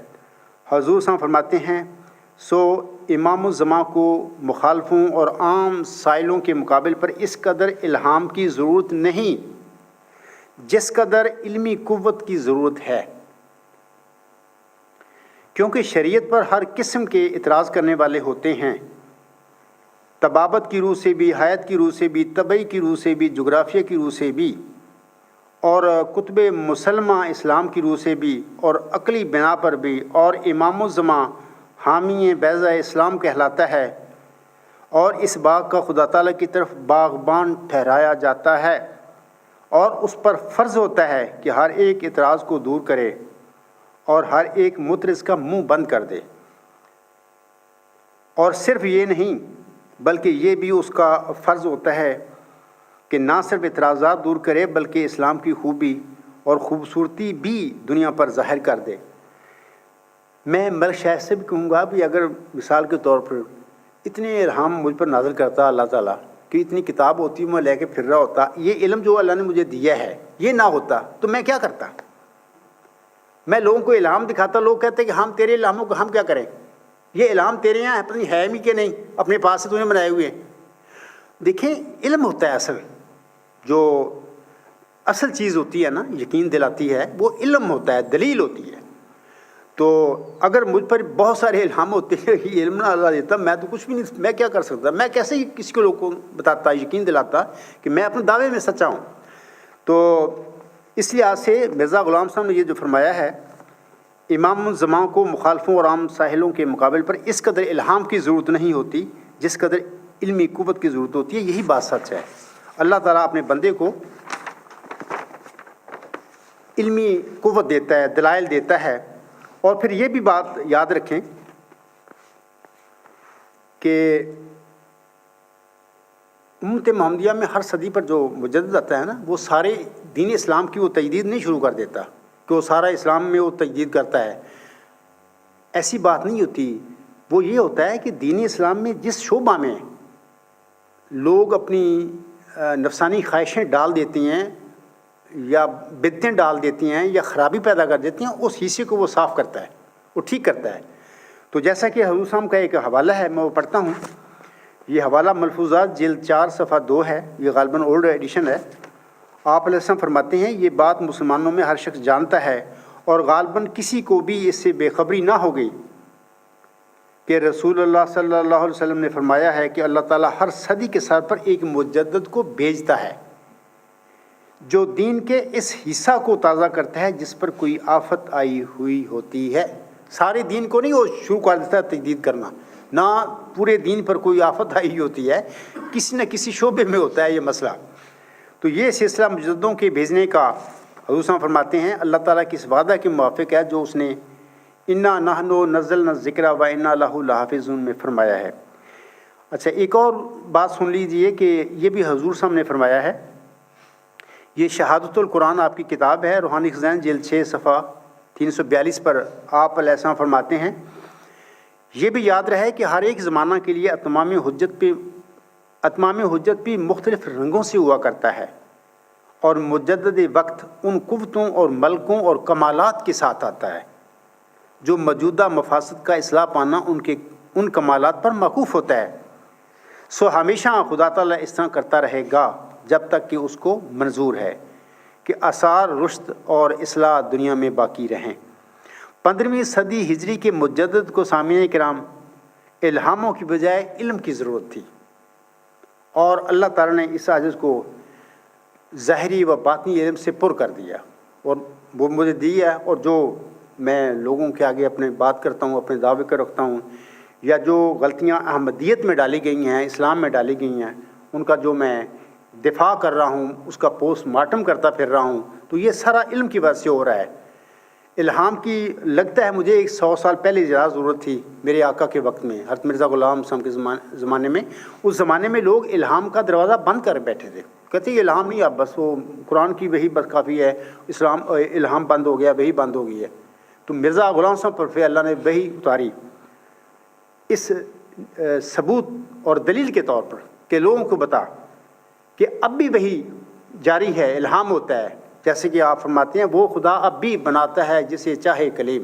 Speaker 1: حضور صاحب فرماتے ہیں، سو امام الزمان کو مخالفوں اور عام سائلوں کے مقابل پر اس قدر الہام کی ضرورت نہیں جس قدر علمی قوت کی ضرورت ہے، کیونکہ شریعت پر ہر قسم کے اعتراض کرنے والے ہوتے ہیں، طبابت کی روح سے بھی، حیات کی روح سے بھی، طبعی کی روح سے بھی، جغرافیہ کی روح سے بھی، اور کتب مسلمہ اسلام کی روح سے بھی، اور عقلی بنا پر بھی، اور امام الزمان حامی بیضہ اسلام کہلاتا ہے، اور اس باغ کا خدا تعالیٰ کی طرف باغبان ٹھہرایا جاتا ہے، اور اس پر فرض ہوتا ہے کہ ہر ایک اعتراض کو دور کرے اور ہر ایک مترس کا منہ بند کر دے۔ اور صرف یہ نہیں بلکہ یہ بھی اس کا فرض ہوتا ہے کہ نہ صرف اعتراضات دور کرے بلکہ اسلام کی خوبی اور خوبصورتی بھی دنیا پر ظاہر کر دے۔ میں ملک شاہ سے بھی کہوں گا بھی اگر مثال کے طور پر اتنے الہام مجھ پر نازل کرتا اللہ تعالیٰ کہ اتنی کتاب ہوتی میں لے کے پھر رہا ہوتا، یہ علم جو اللہ نے مجھے دیا ہے یہ نہ ہوتا تو میں کیا کرتا؟ میں لوگوں کو الہام دکھاتا، لوگ کہتے ہیں کہ ہم تیرے الہاموں کو ہم کیا کریں، یہ الہام تیرے یہاں پتہ نہیں ہے بھی کہ نہیں، اپنے پاس سے تو نے بنائے ہوئے ہیں۔ دیکھیں علم ہوتا ہے اصل، جو اصل چیز ہوتی ہے نا یقین دلاتی ہے وہ علم ہوتا ہے، دلیل ہوتی ہے۔ تو اگر مجھ پر بہت سارے الہام ہوتے ہیں یہ علم نہ اللہ دیتا میں تو کچھ بھی نہیں، میں کیا کر سکتا، میں کیسے ہی کسی کو لوگ کو بتاتا یقین دلاتا کہ میں اپنے دعوے میں سچا ہوں۔ تو اس لحاظ سے مرزا غلام صاحب نے یہ جو فرمایا ہے امام الزمان کو مخالفوں اور عام ساحلوں کے مقابل پر اس قدر الہام کی ضرورت نہیں ہوتی جس قدر علمی قوت کی ضرورت ہوتی ہے، یہی بات سچ ہے۔ اللہ تعالیٰ اپنے بندے کو علمی قوت دیتا ہے، دلائل دیتا ہے۔ اور پھر یہ بھی بات یاد رکھیں کہ امت محمدیہ میں ہر صدی پر جو مجدد آتا ہے نا وہ سارے دین اسلام کی وہ تجدید نہیں شروع کر دیتا کہ وہ سارا اسلام میں وہ تجدید کرتا ہے، ایسی بات نہیں ہوتی۔ وہ یہ ہوتا ہے کہ دین اسلام میں جس شعبہ میں لوگ اپنی نفسانی خواہشیں ڈال دیتی ہیں یا بدعتیں ڈال دیتی ہیں یا خرابی پیدا کر دیتی ہیں، اس حصے کو وہ صاف کرتا ہے، وہ ٹھیک کرتا ہے۔ تو جیسا کہ حضور صاحب کا ایک حوالہ ہے میں وہ پڑھتا ہوں، یہ حوالہ ملفوظات جلد 4 صفحہ 2 ہے، یہ غالباً اولڈ ایڈیشن ہے۔ آپ علیہ السلام فرماتے ہیں یہ بات مسلمانوں میں ہر شخص جانتا ہے اور غالباً کسی کو بھی اس سے بے خبری نہ ہو گئی کہ رسول اللہ صلی اللہ علیہ وسلم نے فرمایا ہے کہ اللہ تعالیٰ ہر صدی کے ساتھ پر ایک مجدد کو بھیجتا ہے جو دین کے اس حصہ کو تازہ کرتا ہے جس پر کوئی آفت آئی ہوئی ہوتی ہے۔ سارے دین کو نہیں وہ شروع کر دیتا ہے تجدید کرنا، نہ پورے دین پر کوئی آفت آئی ہوتی ہے، کسی نہ کسی شعبے میں ہوتا ہے یہ مسئلہ۔ تو یہ سلسلہ مجددوں کے بھیجنے کا حضور صاحب فرماتے ہیں اللہ تعالیٰ کی اس وعدہ کے موافق ہے جو اس نے انا نحن نزلنا الذکر و انا لہ لحافظون میں فرمایا ہے۔ اچھا ایک اور بات سن لیجئے کہ یہ بھی حضور صاحب نے فرمایا ہے، یہ شہادت القرآن آپ کی کتاب ہے، روحانی خزین جلد 6 صفحہ 342 پر آپ علیہ السلام فرماتے ہیں یہ بھی یاد رہے کہ ہر ایک زمانہ کے لیے اتمام حجت بھی مختلف رنگوں سے ہوا کرتا ہے، اور مجدد وقت ان قوتوں اور ملکوں اور کمالات کے ساتھ آتا ہے جو موجودہ مفاسد کا اصلاح پانا ان کمالات پر موقوف ہوتا ہے۔ سو ہمیشہ خدا تعالیٰ اس طرح کرتا رہے گا جب تک کہ اس کو منظور ہے کہ آثار رشد اور اصلاح دنیا میں باقی رہیں۔ 15ویں صدی ہجری کے مجدد کو سامعین کرام الہاموں کی بجائے علم کی ضرورت تھی، اور اللہ تعالیٰ نے اس عاجز کو ظاہری و باطنی علم سے پر کر دیا، اور وہ مجھے دیا ہے، اور جو میں لوگوں کے آگے اپنے بات کرتا ہوں، اپنے دعوے کر رکھتا ہوں، یا جو غلطیاں احمدیت میں ڈالی گئی ہیں، اسلام میں ڈالی گئی ہیں، ان کا جو میں دفاع کر رہا ہوں، اس کا پوسٹ مارٹم کرتا پھر رہا ہوں، تو یہ سارا علم کی وجہ سے ہو رہا ہے۔ الہام کی لگتا ہے مجھے 100 سال پہلے زیادہ ضرورت تھی میرے آقا کے وقت میں، حضرت مرزا غلام صاحب کے زمانے میں۔ اس زمانے میں لوگ الہام کا دروازہ بند کر بیٹھے تھے، کہتے یہ الہام نہیں، اب بس وہ قرآن کی وہی بس کافی ہے، الہام بند ہو گیا، وہی بند ہو گئی ہے۔ تو مرزا غلام صاحب پر پھر اللہ نے وحی اتاری اس ثبوت اور دلیل کے طور پر کہ لوگوں کو بتا کہ اب بھی وحی جاری ہے، الہام ہوتا ہے، جیسے کہ آپ فرماتے ہیں وہ خدا اب بھی بناتا ہے جسے چاہے کلیم،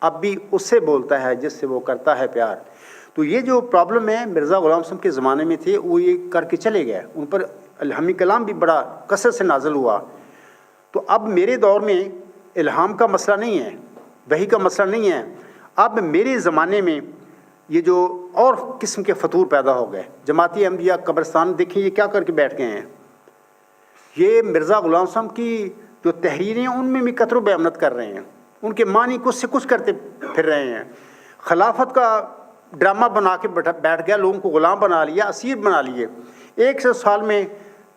Speaker 1: اب بھی اس سے بولتا ہے جس سے وہ کرتا ہے پیار۔ تو یہ جو پرابلم ہے مرزا غلام صاحب کے زمانے میں تھے، وہ یہ کر کے چلے گئے، ان پر الہامی کلام بھی بڑا کثرت سے نازل ہوا۔ تو اب میرے دور میں الہام کا مسئلہ نہیں ہے، وحی کا مسئلہ نہیں ہے، اب میرے زمانے میں یہ جو اور قسم کے فطور پیدا ہو گئے، جماعتی احمدیہ قبرستان دیکھیں یہ کیا کر کے بیٹھ گئے ہیں۔ یہ مرزا غلام صاحب کی جو تحریریں ان میں بھی قطر و بیامنت کر رہے ہیں، ان کے معنی کچھ سے کچھ کرتے پھر رہے ہیں، خلافت کا ڈرامہ بنا کے بیٹھ گیا، لوگوں کو غلام بنا لیا، اسیر بنا لیے۔ 100 سال میں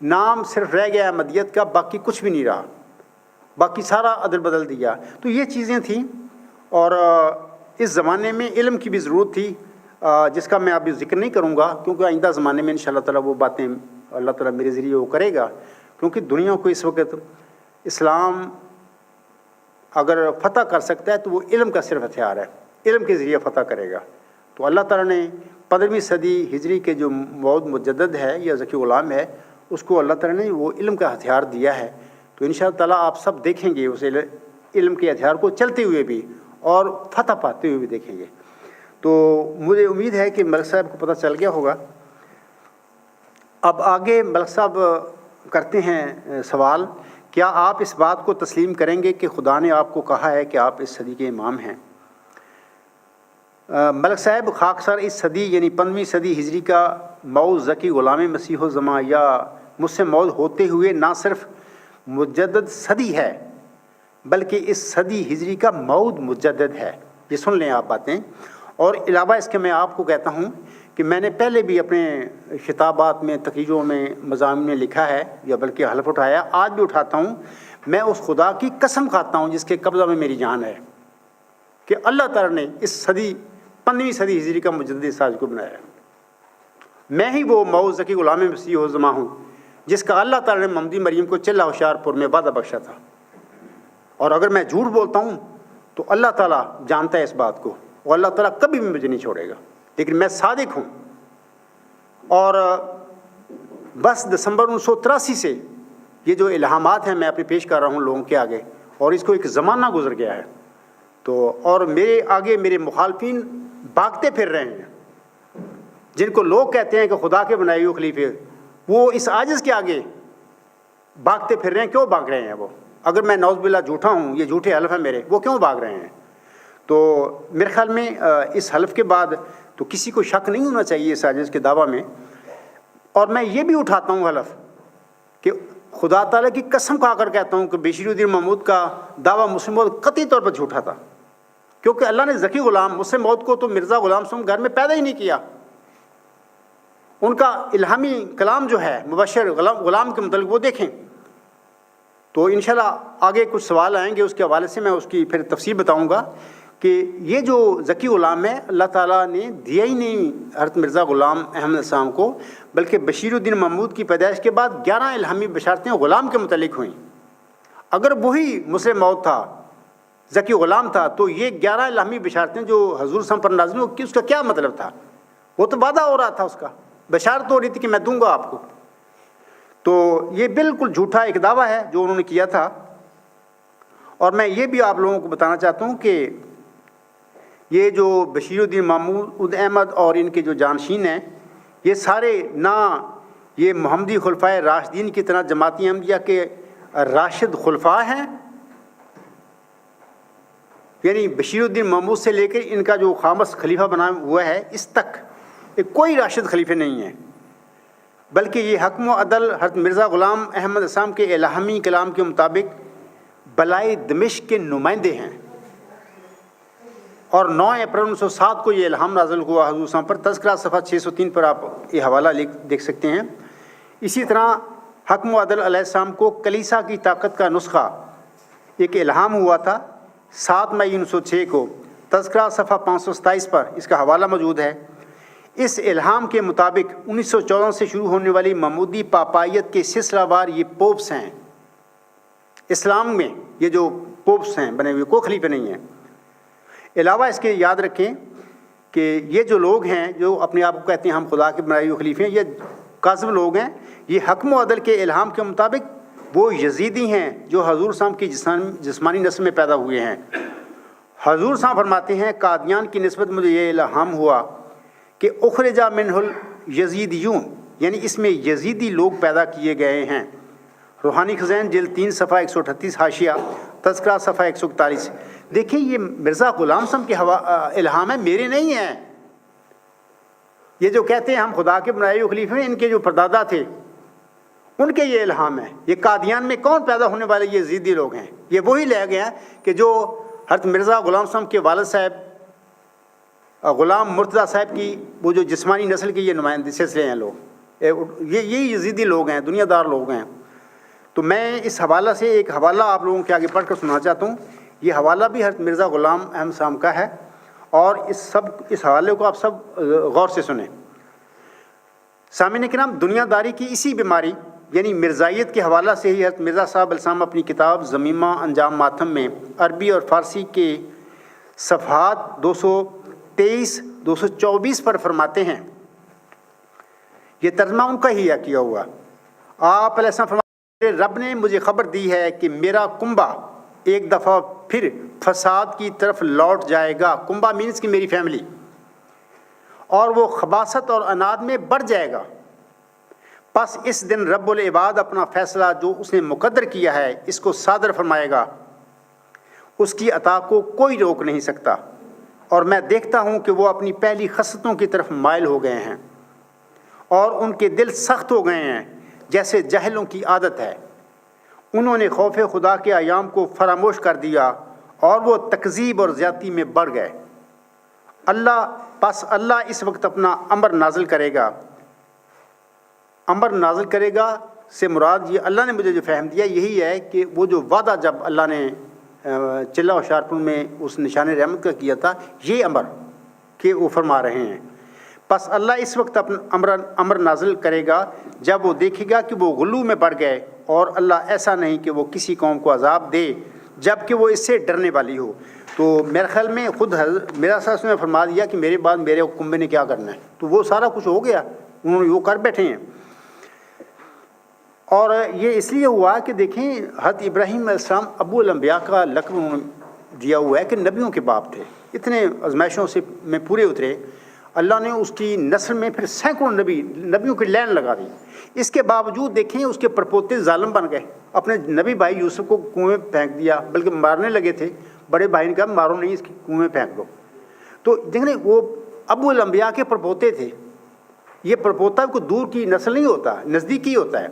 Speaker 1: نام صرف رہ گیا احمدیت کا، باقی کچھ بھی نہیں رہا، باقی سارا عدل بدل دیا۔ تو یہ چیزیں تھیں، اور اس زمانے میں علم کی بھی ضرورت تھی، جس کا میں ابھی ذکر نہیں کروں گا، کیونکہ آئندہ زمانے میں انشاءاللہ تعالیٰ وہ باتیں اللہ تعالیٰ میرے ذریعے وہ کرے گا، کیونکہ دنیا کو اس وقت اسلام اگر فتح کر سکتا ہے تو وہ علم کا صرف ہتھیار ہے، علم کے ذریعے فتح کرے گا۔ تو اللہ تعالیٰ نے 15ویں صدی ہجری کے جو موعود مجدد ہے یا ذکی غلام ہے، اس کو اللہ تعالیٰ نے وہ علم کا ہتھیار دیا ہے۔ تو انشاءاللہ تعالیٰ آپ سب دیکھیں گے اس علم کے ہتھیار کو چلتے ہوئے بھی اور فتح پاتے ہوئے بھی دیکھیں گے۔ تو مجھے امید ہے کہ ملک صاحب کو پتہ چل گیا ہوگا۔ اب آگے ملک صاحب کرتے ہیں سوال، کیا آپ اس بات کو تسلیم کریں گے کہ خدا نے آپ کو کہا ہے کہ آپ اس صدی کے امام ہیں؟ ملک صاحب، خاکسار اس صدی یعنی 15ویں صدی ہجری کا موعود ذکی غلام مسیح الزمان یا مجھ سے موعود ہوتے ہوئے نہ صرف مجدد صدی ہے بلکہ اس صدی ہجری کا موعود مجدد ہے۔ یہ سن لیں آپ باتیں۔ اور علاوہ اس کے میں آپ کو کہتا ہوں کہ میں نے پہلے بھی اپنے خطابات میں، تقریروں میں، مضامین میں لکھا ہے یا بلکہ حلف اٹھایا، آج بھی اٹھاتا ہوں، میں اس خدا کی قسم کھاتا ہوں جس کے قبضہ میں میری جان ہے کہ اللہ تعالیٰ نے اس صدی 15ویں صدی ہجری کا مجدد ساز کو بنایا ہے۔ میں ہی وہ موعود ذکی غلام مسیح الزمان ہوں جس کا اللہ تعالیٰ نے محمدی مریم کو چلہ ہوشیار پور میں وعدہ بخشا تھا، اور اگر میں جھوٹ بولتا ہوں تو اللہ تعالیٰ جانتا ہے اس بات کو، اور اللہ تعالیٰ کبھی بھی مجھے نہیں چھوڑے گا، لیکن میں صادق ہوں۔ اور بس دسمبر 1983 سے یہ جو الہامات ہیں میں اپنے پیش کر رہا ہوں لوگوں کے آگے، اور اس کو ایک زمانہ گزر گیا ہے، تو اور میرے آگے میرے مخالفین بھاگتے پھر رہے ہیں، جن کو لوگ کہتے ہیں کہ خدا کے بنائے ہوئے خلیفے، وہ اس عاجز کے آگے بھاگتے پھر رہے ہیں۔ کیوں بھاگ رہے ہیں وہ؟ اگر میں نعوذ باللہ جھوٹا ہوں، یہ جھوٹے حلف ہیں میرے، وہ کیوں بھاگ رہے ہیں؟ تو میرے خیال میں اس حلف کے بعد تو کسی کو شک نہیں ہونا چاہیے اس عاجز کے دعویٰ میں۔ اور میں یہ بھی اٹھاتا ہوں حلف کہ خدا تعالیٰ کی قسم کھا کر کہتا ہوں کہ بشیر الدین محمود کا دعویٰ مسلم موعود قطعی طور پر جھوٹا تھا، کیونکہ اللہ نے ذکی غلام مسلم موعود کو تو مرزا غلام صاحب گھر میں پیدا ہی نہیں کیا۔ ان کا الہامی کلام جو ہے مبشر غلام کے متعلق وہ دیکھیں۔ تو انشاءاللہ آگے کچھ سوال آئیں گے، اس کے حوالے سے میں اس کی پھر تفصیل بتاؤں گا کہ یہ جو ذکی غلام ہے اللہ تعالیٰ نے دیا ہی نہیں حضرت مرزا غلام احمد السلام کو، بلکہ بشیر الدین محمود کی پیدائش کے بعد 11 الہامی بشارتیں غلام کے متعلق ہوئیں۔ اگر وہی مسلم موعود تھا، ذکی غلام تھا، تو یہ 11 الہامی بشارتیں جو حضور صلی اللہ علیہ وسلم پر نازل ہوئی، اس کا کیا مطلب تھا؟ وہ تو وعدہ ہو رہا تھا، اس کا بشارت ہو رہی تھی کہ میں دوں گا آپ کو۔ تو یہ بالکل جھوٹا ایک دعویٰ ہے جو انہوں نے کیا تھا۔ اور میں یہ بھی آپ لوگوں کو بتانا چاہتا ہوں کہ یہ جو بشیر الدین محمود احمد اور ان کے جو جانشین ہیں، یہ سارے نہ یہ محمدی خلفائے راشدین کی طرح جماعتی احمدیہ کے راشد خلفاء ہیں، یعنی بشیر الدین محمود سے لے کر ان کا جو خامس خلیفہ بنا ہوا ہے اس تک کوئی راشد خلیفے نہیں ہیں، بلکہ یہ حکم و عدل حضرت مرزا غلام احمد السلام کے الہامی کلام کے مطابق بلائے دمشق کے نمائندے ہیں۔ اور 9 اپریل 1907 کو یہ الہام نازل ہوا حضور صلی اللہ علیہ وسلم پر، تذکرہ صفحہ 603 پر آپ یہ حوالہ دیکھ سکتے ہیں۔ اسی طرح حکم و عدل علیہ السلام کو کلیسا کی طاقت کا نسخہ ایک الہام ہوا تھا 7 مئی 1906 کو، تذکرہ صفحہ 527 پر اس کا حوالہ موجود ہے۔ اس الہام کے مطابق 1914 سے شروع ہونے والی محمودی پاپائیت کے سلسلہ وار یہ پوپس ہیں۔ اسلام میں یہ جو پوپس ہیں بنے ہوئے، کوئی خلیفے نہیں ہیں، علاوہ اس کے یاد رکھیں کہ یہ جو لوگ ہیں جو اپنے آپ کو کہتے ہیں ہم خدا کے بنائے ہوئے خلیفے ہیں، یہ کاذب لوگ ہیں. یہ حکم و عدل کے الہام کے مطابق وہ یزیدی ہیں جو حضور صاحب کی جسمانی نسل میں پیدا ہوئے ہیں. حضور صاحب فرماتے ہیں قادیان کی نسبت مجھے یہ الہام ہوا کہ اخرجا منہ الیزیدیون، یعنی اس میں یزیدی لوگ پیدا کیے گئے ہیں. روحانی خزین جلد 3 صفحہ 138 حاشیہ تذکرہ صفحہ 141. دیکھیں یہ مرزا غلام صاحب کے الہام ہے، میرے نہیں ہیں. یہ جو کہتے ہیں ہم خدا کے بنائے ہوئے خلیفے ہیں، ان کے جو پردادا تھے ان کے یہ الہام ہے. یہ قادیان میں کون پیدا ہونے والے یہ یزیدی لوگ ہیں؟ یہ وہی لے گئے ہیں کہ جو حضرت مرزا غلام صاحب کے والد صاحب غلام مرتضیٰ صاحب کی وہ جو جسمانی نسل کے یہ نمائندے سلسلے ہیں لوگ، یہی یزیدی لوگ ہیں، دنیا دار لوگ ہیں. تو میں اس حوالہ سے ایک حوالہ آپ لوگوں کے آگے پڑھ کر سنانا چاہتا ہوں. یہ حوالہ بھی حضرت مرزا غلام احمد صاحب کا ہے، اور اس حوالے کو آپ سب غور سے سنیں. سامعین کرام، دنیا داری کی اسی بیماری یعنی مرزائیت کے حوالہ سے ہی حضرت مرزا صاحب السلام اپنی کتاب ضمیمہ انجام ماتم میں عربی اور فارسی کے صفحات 223 224 پر فرماتے ہیں. یہ ترجمہ ان کا ہی کیا ہوا. آپ علیہ السلام فرماتے ہیں رب نے مجھے خبر دی ہے کہ میرا کنبہ ایک دفعہ پھر فساد کی طرف لوٹ جائے گا. کنبہ مینس کی میری فیملی، اور وہ خباثت اور اناد میں بڑھ جائے گا. پس اس دن رب العباد اپنا فیصلہ جو اس نے مقدر کیا ہے اس کو صادر فرمائے گا. اس کی عطا کو کوئی روک نہیں سکتا، اور میں دیکھتا ہوں کہ وہ اپنی پہلی خصلتوں کی طرف مائل ہو گئے ہیں، اور ان کے دل سخت ہو گئے ہیں جیسے جاہلوں کی عادت ہے. انہوں نے خوف خدا کے ایام کو فراموش کر دیا، اور وہ تکذیب اور زیادتی میں بڑھ گئے. اللہ اس وقت اپنا امر نازل کرے گا. امر نازل کرے گا سے مراد یہ اللہ نے مجھے جو فہم دیا یہی ہے کہ وہ جو وعدہ جب اللہ نے چلہ و شارپور میں اس نشان رحمت کا کیا تھا، یہ امر کہ وہ فرما رہے ہیں. پس اللہ اس وقت اپنا امر نازل کرے گا جب وہ دیکھے گا کہ وہ غلو میں بڑھ گئے، اور اللہ ایسا نہیں کہ وہ کسی قوم کو عذاب دے جب کہ وہ اس سے ڈرنے والی ہو. تو میرے خیال میں خود میرا ساس نے فرما دیا کہ میرے بعد میرے کنبے نے کیا کرنا ہے، تو وہ سارا کچھ ہو گیا، انہوں نے وہ کر بیٹھے ہیں. اور یہ اس لیے ہوا کہ دیکھیں حضرت ابراہیم علیہ السلام ابو الانبیاء کا لقب انہوں نے دیا ہوا ہے کہ نبیوں کے باپ تھے. اتنے آزمائشوں سے میں پورے اترے، اللہ نے اس کی نسل میں پھر سینکڑوں نبیوں کی لین لگا دی. اس کے باوجود دیکھیں اس کے پرپوتے ظالم بن گئے. اپنے نبی بھائی یوسف کو کنویں میں پھینک دیا، بلکہ مارنے لگے تھے. بڑے بھائی نے کہا مارو نہیں، اس کی کنویں میں پھینک دو. تو دیکھیں وہ ابو الانبیاء کے پرپوتے تھے. یہ پرپوتا کوئی دور کی نسل نہیں ہوتا، نزدیکی ہوتا ہے.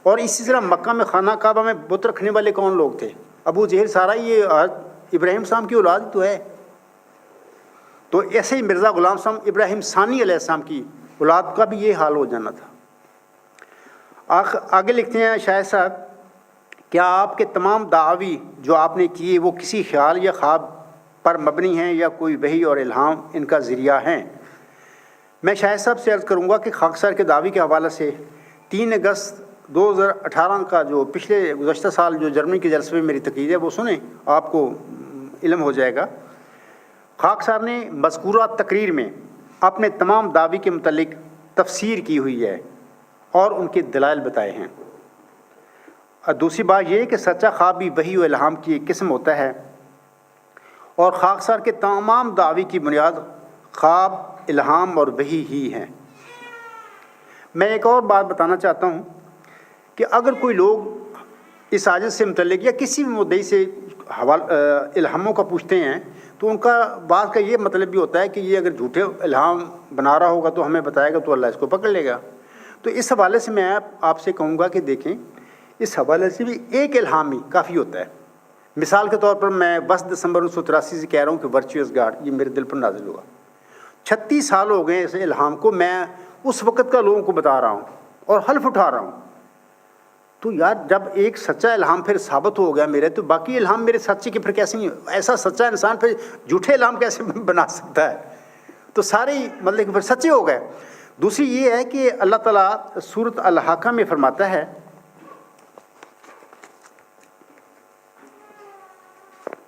Speaker 1: اور اسی طرح مکہ میں خانہ کعبہ میں بت رکھنے والے کون لوگ تھے؟ ابو جہل سارا یہ ابراہیم صاحب کی اولاد تو ہے. تو ایسے ہی مرزا غلام صاحب ابراہیم ثانی علیہ السلام کی اولاد کا بھی یہ حال ہو جانا تھا. آگے لکھتے ہیں شاہ صاحب، کیا آپ کے تمام دعوی جو آپ نے کیے وہ کسی خیال یا خواب پر مبنی ہیں یا کوئی وحی اور الہام ان کا ذریعہ ہیں؟ میں شاہ صاحب سے عرض کروں گا کہ خاکسار کے دعوی کے حوالے سے 3 اگست 2018 کا جو پچھلے گزشتہ سال جو جرمنی کے جلسے میں میری تقریر ہے وہ سنیں، آپ کو علم ہو جائے گا. خاکسار نے مذکورہ تقریر میں اپنے تمام دعوی کے متعلق تفسیر کی ہوئی ہے اور ان کے دلائل بتائے ہیں. دوسری بات یہ کہ سچا خواب بھی وحی و الہام کی ایک قسم ہوتا ہے، اور خاکسار کے تمام دعوی کی بنیاد خواب، الہام اور وحی ہی ہیں. میں ایک اور بات بتانا چاہتا ہوں کہ اگر کوئی لوگ اس عاجز سے متعلق یا کسی بھی مدعی سے الہاموں کا پوچھتے ہیں تو ان کا بات کا یہ مطلب بھی ہوتا ہے کہ یہ اگر جھوٹے الہام بنا رہا ہوگا تو ہمیں بتائے گا تو اللہ اس کو پکڑ لے گا. تو اس حوالے سے میں آپ سے کہوں گا کہ دیکھیں اس حوالے سے بھی ایک الہام ہی کافی ہوتا ہے. مثال کے طور پر میں 10 دسمبر 1983 سے کہہ رہا ہوں کہ ورچوئس گاڈ یہ میرے دل پر نازل ہوا. 36 سال ہو گئے اس الہام کو، میں اس وقت کا لوگوں کو بتا رہا ہوں اور حلف اٹھا رہا ہوں. تو یار جب ایک سچا الہام پھر ثابت ہو گیا میرے، تو باقی الہام میرے سچے کے پھر کیسے نہیں؟ ایسا سچا انسان پھر جھوٹے الہام کیسے بنا سکتا ہے؟ تو سارے ہی مطلب کہ پھر سچے ہو گئے. دوسری یہ ہے کہ اللہ تعالیٰ سورۃ الحاقہ میں فرماتا ہے،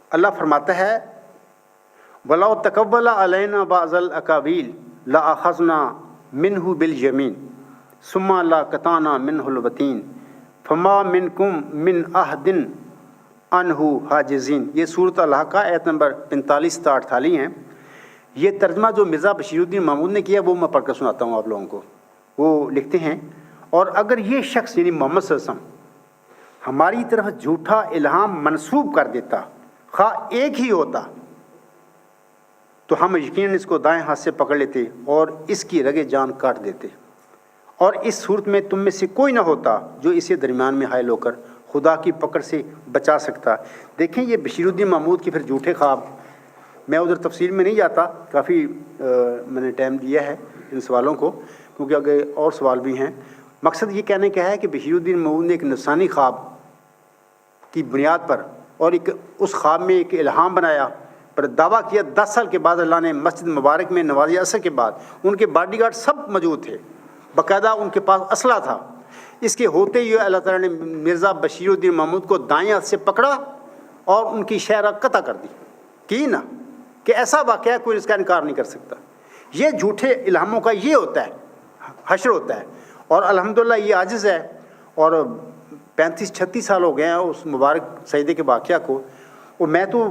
Speaker 1: اللہ فرماتا ہے وَلَوْ تَقَوَّلَ عَلَيْنَا بَعْضَ الْأَقَاوِيلِ لَأَخَذْنَا مِنْهُ بِالْيَمِينِ ثُمَّ لَقَطَعْنَا مِنْهُ الْوَتِينَ فَمَا مِنْكُمْ مِنْ أَحَدٍ عَنْهُ حَاجِزِينَ۔ یہ سورۃ الحاقہ آیت نمبر 45 تا 48 ہیں۔ یہ ترجمہ جو مرزا بشیر الدین محمود نے کیا وہ میں پڑھ کر سناتا ہوں آپ لوگوں کو۔ وہ لکھتے ہیں، اور اگر یہ شخص یعنی محمد صلی اللہ علیہ وسلم ہماری طرف جھوٹا الہام منسوب کر دیتا، خواہ ایک ہی ہوتا، تو ہم یقیناً اس کو دائیں ہاتھ سے پکڑ لیتے اور اس کی رگے جان کاٹ دیتے، اور اس صورت میں تم میں سے کوئی نہ ہوتا جو اسے درمیان میں حائل ہو کر خدا کی پکڑ سے بچا سکتا۔ دیکھیں یہ بشیر الدین محمود کے پھر جھوٹے خواب، میں ادھر تفصیل میں نہیں جاتا، کافی میں نے ٹائم دیا ہے ان سوالوں کو کیونکہ آگے اور سوال بھی ہیں۔ مقصد یہ کہنے کا ہے کہ بشیر الدین محمود نے ایک نفسانی خواب کی بنیاد پر اور ایک اس خواب میں ایک الہام بنایا، پر دعویٰ کیا 10 سال کے بعد اللہ نے مسجد مبارک میں نماز عصر کے بعد ان کے باڈی گارڈ سب موجود تھے، باقاعدہ ان کے پاس اسلحہ تھا، اس کے ہوتے ہی اللہ تعالیٰ نے مرزا بشیر الدین محمود کو دائیں ہاتھ سے پکڑا اور ان کی شہرہ قطع کر دی کی نا، کہ ایسا واقعہ کوئی اس کا انکار نہیں کر سکتا۔ یہ جھوٹے الہاموں کا یہ ہوتا ہے، حشر ہوتا ہے، اور الحمدللہ یہ عاجز ہے، اور 35-36 سال ہو گئے ہیں اس مبارک سجدے کے واقعہ کو، اور میں تو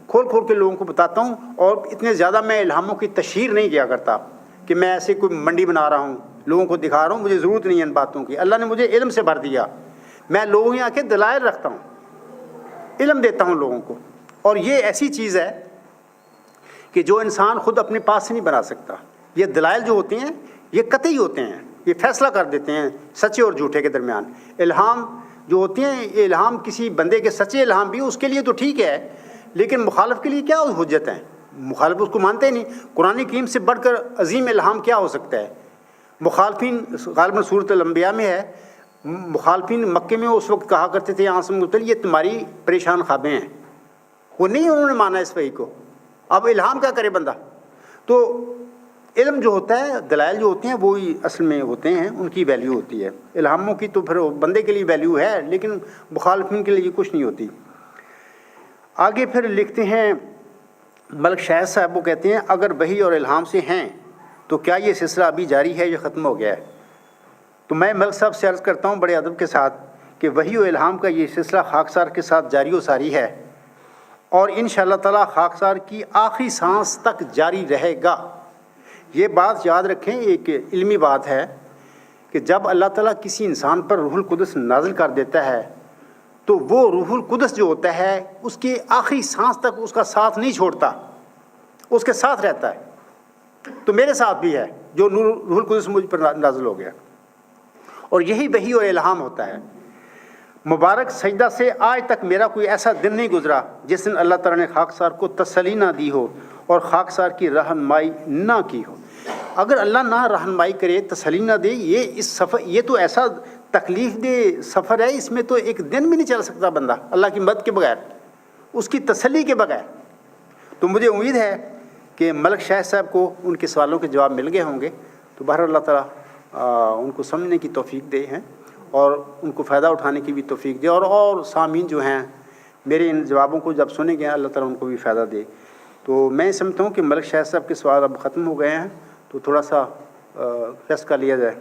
Speaker 1: کھول کھول کے لوگوں کو بتاتا ہوں، اور اتنے زیادہ میں الہاموں کی تشہیر نہیں کیا کرتا کہ میں ایسے کوئی منڈی بنا رہا ہوں لوگوں کو دکھا رہا ہوں، مجھے ضرورت نہیں ہے ان باتوں کی، اللہ نے مجھے علم سے بھر دیا، میں لوگوں یہاں کے دلائل رکھتا ہوں، علم دیتا ہوں لوگوں کو، اور یہ ایسی چیز ہے کہ جو انسان خود اپنے پاس سے نہیں بنا سکتا۔ یہ دلائل جو ہوتے ہیں یہ قطعی ہوتے ہیں، یہ فیصلہ کر دیتے ہیں سچے اور جھوٹے کے درمیان۔ الہام جو ہوتے ہیں، یہ الہام کسی بندے کے سچے الہام بھی اس کے لیے تو ٹھیک ہے، لیکن مخالف کے لیے کیا حجت ہیں؟ مخالف اس کو مانتے نہیں۔ قرآن کریم سے بڑھ کر عظیم الہام کیا ہو سکتا ہے؟ مخالفین غالباً سورۃ الانبیاء میں ہے، مخالفین مکے میں اس وقت کہا کرتے تھے عاصم مطلع یہ تمہاری پریشان خوابیں ہیں، وہ نہیں انہوں نے مانا اس وحی کو، اب الہام کیا کرے بندہ؟ تو علم جو ہوتا ہے، دلائل جو ہوتے ہیں وہی اصل میں ہوتے ہیں، ان کی ویلیو ہوتی ہے۔ الہاموں کی تو پھر بندے کے لیے ویلیو ہے، لیکن مخالفین کے لیے کچھ نہیں ہوتی۔ آگے پھر لکھتے ہیں ملک شاہد صاحب، وہ کہتے ہیں اگر وحی اور الہام سے ہیں تو کیا یہ سلسلہ ابھی جاری ہے یا ختم ہو گیا ہے؟ تو میں ملک صاحب سے عرض کرتا ہوں بڑے ادب کے ساتھ کہ وحی و الہام کا یہ سلسلہ خاکسار کے ساتھ جاری و ساری ہے، اور انشاءاللہ تعالیٰ خاکسار کی آخری سانس تک جاری رہے گا۔ یہ بات یاد رکھیں، ایک علمی بات ہے کہ جب اللہ تعالیٰ کسی انسان پر روح القدس نازل کر دیتا ہے تو وہ روح القدس جو ہوتا ہے اس کی آخری سانس تک اس کا ساتھ نہیں چھوڑتا، اس کے ساتھ رہتا ہے۔ تو میرے ساتھ بھی ہے جو روح القدس مجھ پر نازل ہو گیا، اور یہی وحی اور الہام ہوتا ہے۔ مبارک سجدہ سے آج تک میرا کوئی ایسا دن نہیں گزرا جس دن اللہ تعالیٰ نے خاکسار کو تسلی نہ دی ہو اور خاکسار کی رہنمائی نہ کی ہو۔ اگر اللہ نہ رہنمائی کرے، تسلی نہ دے، یہ تو ایسا تکلیف دہ سفر ہے، اس میں تو ایک دن بھی نہیں چل سکتا بندہ اللہ کی مدد کے بغیر، اس کی تسلی کے بغیر۔ تو مجھے امید ہے کہ ملک شاہ صاحب کو ان کے سوالوں کے جواب مل گئے ہوں گے، تو بہر اللہ تعالیٰ ان کو سمجھنے کی توفیق دے ہیں اور ان کو فائدہ اٹھانے کی بھی توفیق دے، اور سامعین جو ہیں میرے ان جوابوں کو جب سنیں گے اللہ تعالیٰ ان کو بھی فائدہ دے۔ تو میں سمجھتا ہوں کہ ملک شاہ صاحب کے سوال اب ختم ہو گئے ہیں، تو تھوڑا سا ریسٹ کر لیا جائے۔